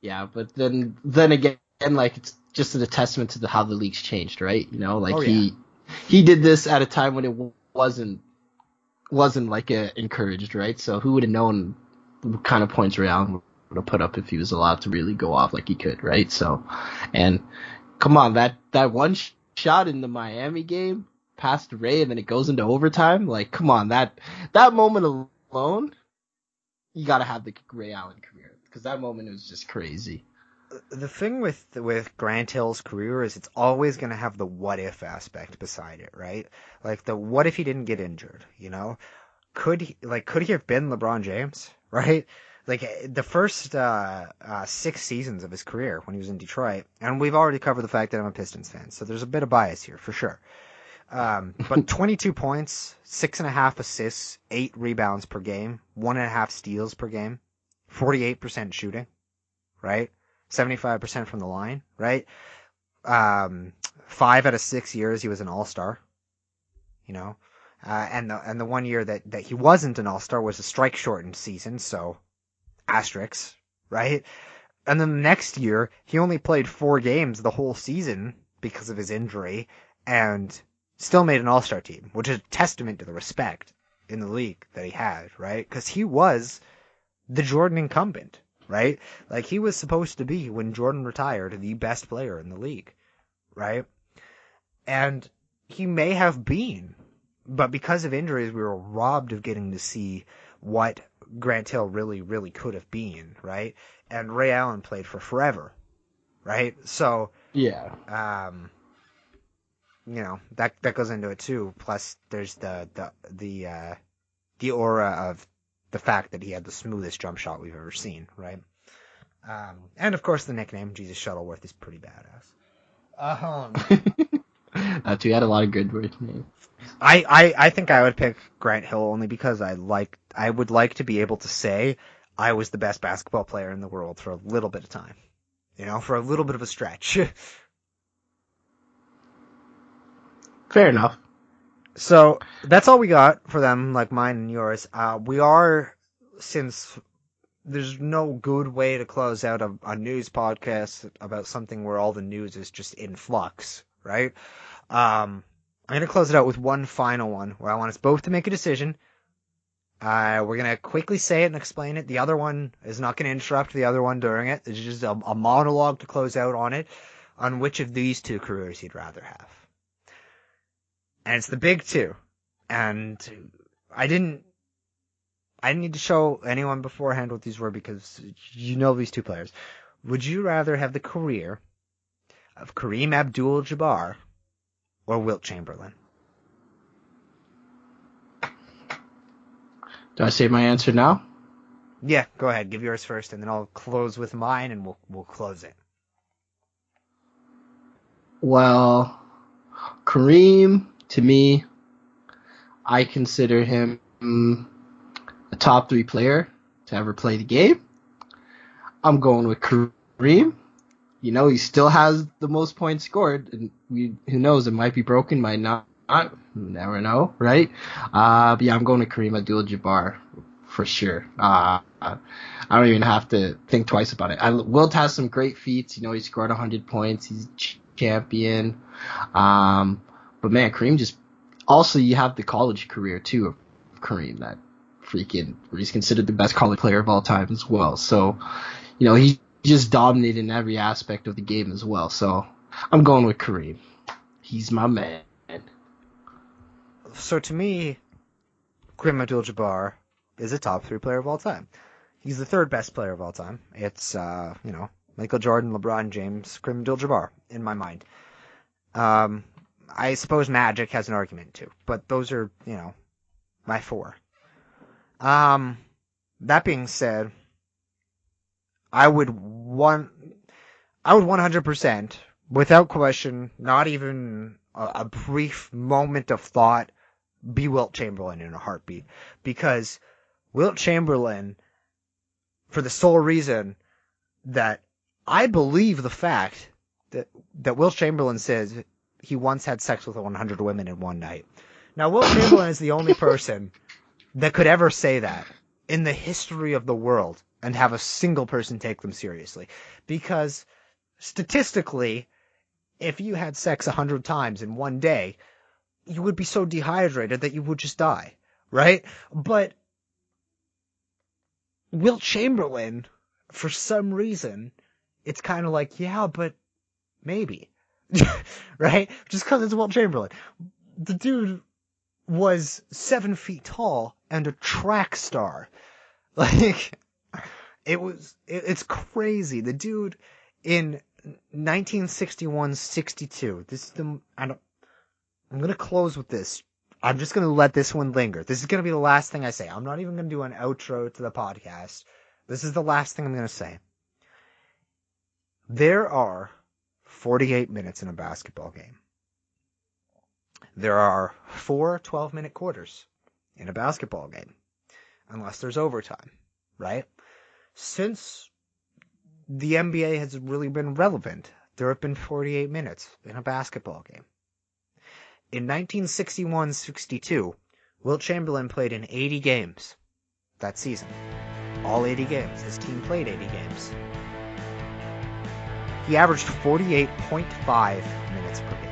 yeah, but then again, like it's just a testament to how the league's changed, right? Like Oh, yeah. he did this at a time when it wasn't like encouraged, right? So who would have known what kind of points Ray Allen would have put up if he was allowed to really go off like he could, right? So, and come on, that one shot in the Miami game past Ray and then it goes into overtime, like come on, that moment alone, you got to have the Ray Allen career because that moment was just crazy. The thing with Grant Hill's career is it's always going to have the what if aspect beside it, right? Like the what if he didn't get injured, you know? Could he have been LeBron James, right? Like the first 6 seasons of his career when he was in Detroit, and we've already covered the fact that I'm a Pistons fan, so there's a bit of bias here for sure. But 22 points, 6.5 assists, 8 rebounds per game, 1.5 steals per game, 48% shooting, right? 75% from the line, right? 5 out of 6 years he was an all-star, you know. And the one year that he wasn't an all-star was a strike-shortened season, so asterisks, right? And then the next year he only played 4 games the whole season because of his injury, and still made an all-star team, which is a testament to the respect in the league that he had, right? Because he was the Jordan incumbent, right? Like he was supposed to be, when Jordan retired, the best player in the league, right? And he may have been, but because of injuries, we were robbed of getting to see what Grant Hill really, really could have been, right? And Ray Allen played for forever, right? So, Yeah. that goes into it too. Plus, there's the aura of the fact that he had the smoothest jump shot we've ever seen, right? And of course, the nickname Jesus Shuttleworth is pretty badass. You had a lot of good words, man. I think I would pick Grant Hill only because I would like to be able to say I was the best basketball player in the world for a little bit of time, for a little bit of a stretch. Fair enough. So that's all we got for them, like mine and yours. Since there's no good way to close out a news podcast about something where all the news is just in flux, right? I'm going to close it out with one final one where I want us both to make a decision. We're going to quickly say it and explain it. The other one is not going to interrupt the other one during it. It's just a monologue to close out on it, on which of these two careers you'd rather have. And it's the big two. And I didn't need to show anyone beforehand what these were because you know these two players. Would you rather have the career of Kareem Abdul-Jabbar or Wilt Chamberlain? Do I say my answer now? Yeah, go ahead. Give yours first, and then I'll close with mine, and we'll close it. Well, Kareem, to me, I consider him a top 3 player to ever play the game. I'm going with Kareem. He still has the most points scored, and who knows, it might be broken, might not. You never know, right? But yeah, I'm going to Kareem Abdul-Jabbar for sure. I don't even have to think twice about it. Wilt has some great feats. He scored 100 points. He's champion. But man, Kareem just also you have the college career too of Kareem that where he's considered the best college player of all time as well. So, he just dominated in every aspect of the game as well. So I'm going with Kareem. He's my man. So to me, Kareem Abdul-Jabbar is a top 3 player of all time. He's the 3rd best player of all time. It's Michael Jordan, LeBron James, Kareem Abdul-Jabbar in my mind. I suppose Magic has an argument too, but those are my 4. That being said, I would 100%, without question, not even a brief moment of thought, be Wilt Chamberlain in a heartbeat. Because Wilt Chamberlain, for the sole reason that I believe the fact that Wilt Chamberlain says he once had sex with 100 women in one night. Now, Wilt Chamberlain is the only person that could ever say that in the history of the world and have a single person take them seriously. Because statistically, if you had sex 100 times in one day, you would be so dehydrated that you would just die, right? But Wilt Chamberlain, for some reason, it's kind of like, yeah, but maybe, right? Just because it's Wilt Chamberlain. The dude was 7 feet tall and a track star. Like, it's crazy. The dude in 1961-62, I'm going to close with this. I'm just going to let this one linger. This is going to be the last thing I say. I'm not even going to do an outro to the podcast. This is the last thing I'm going to say. There are 48 minutes in a basketball game. There are 4 12-minute quarters in a basketball game, unless there's overtime, right? Since the NBA has really been relevant, there have been 48 minutes in a basketball game. In 1961-62, Wilt Chamberlain played in 80 games that season. All 80 games. His team played 80 games. He averaged 48.5 minutes per game.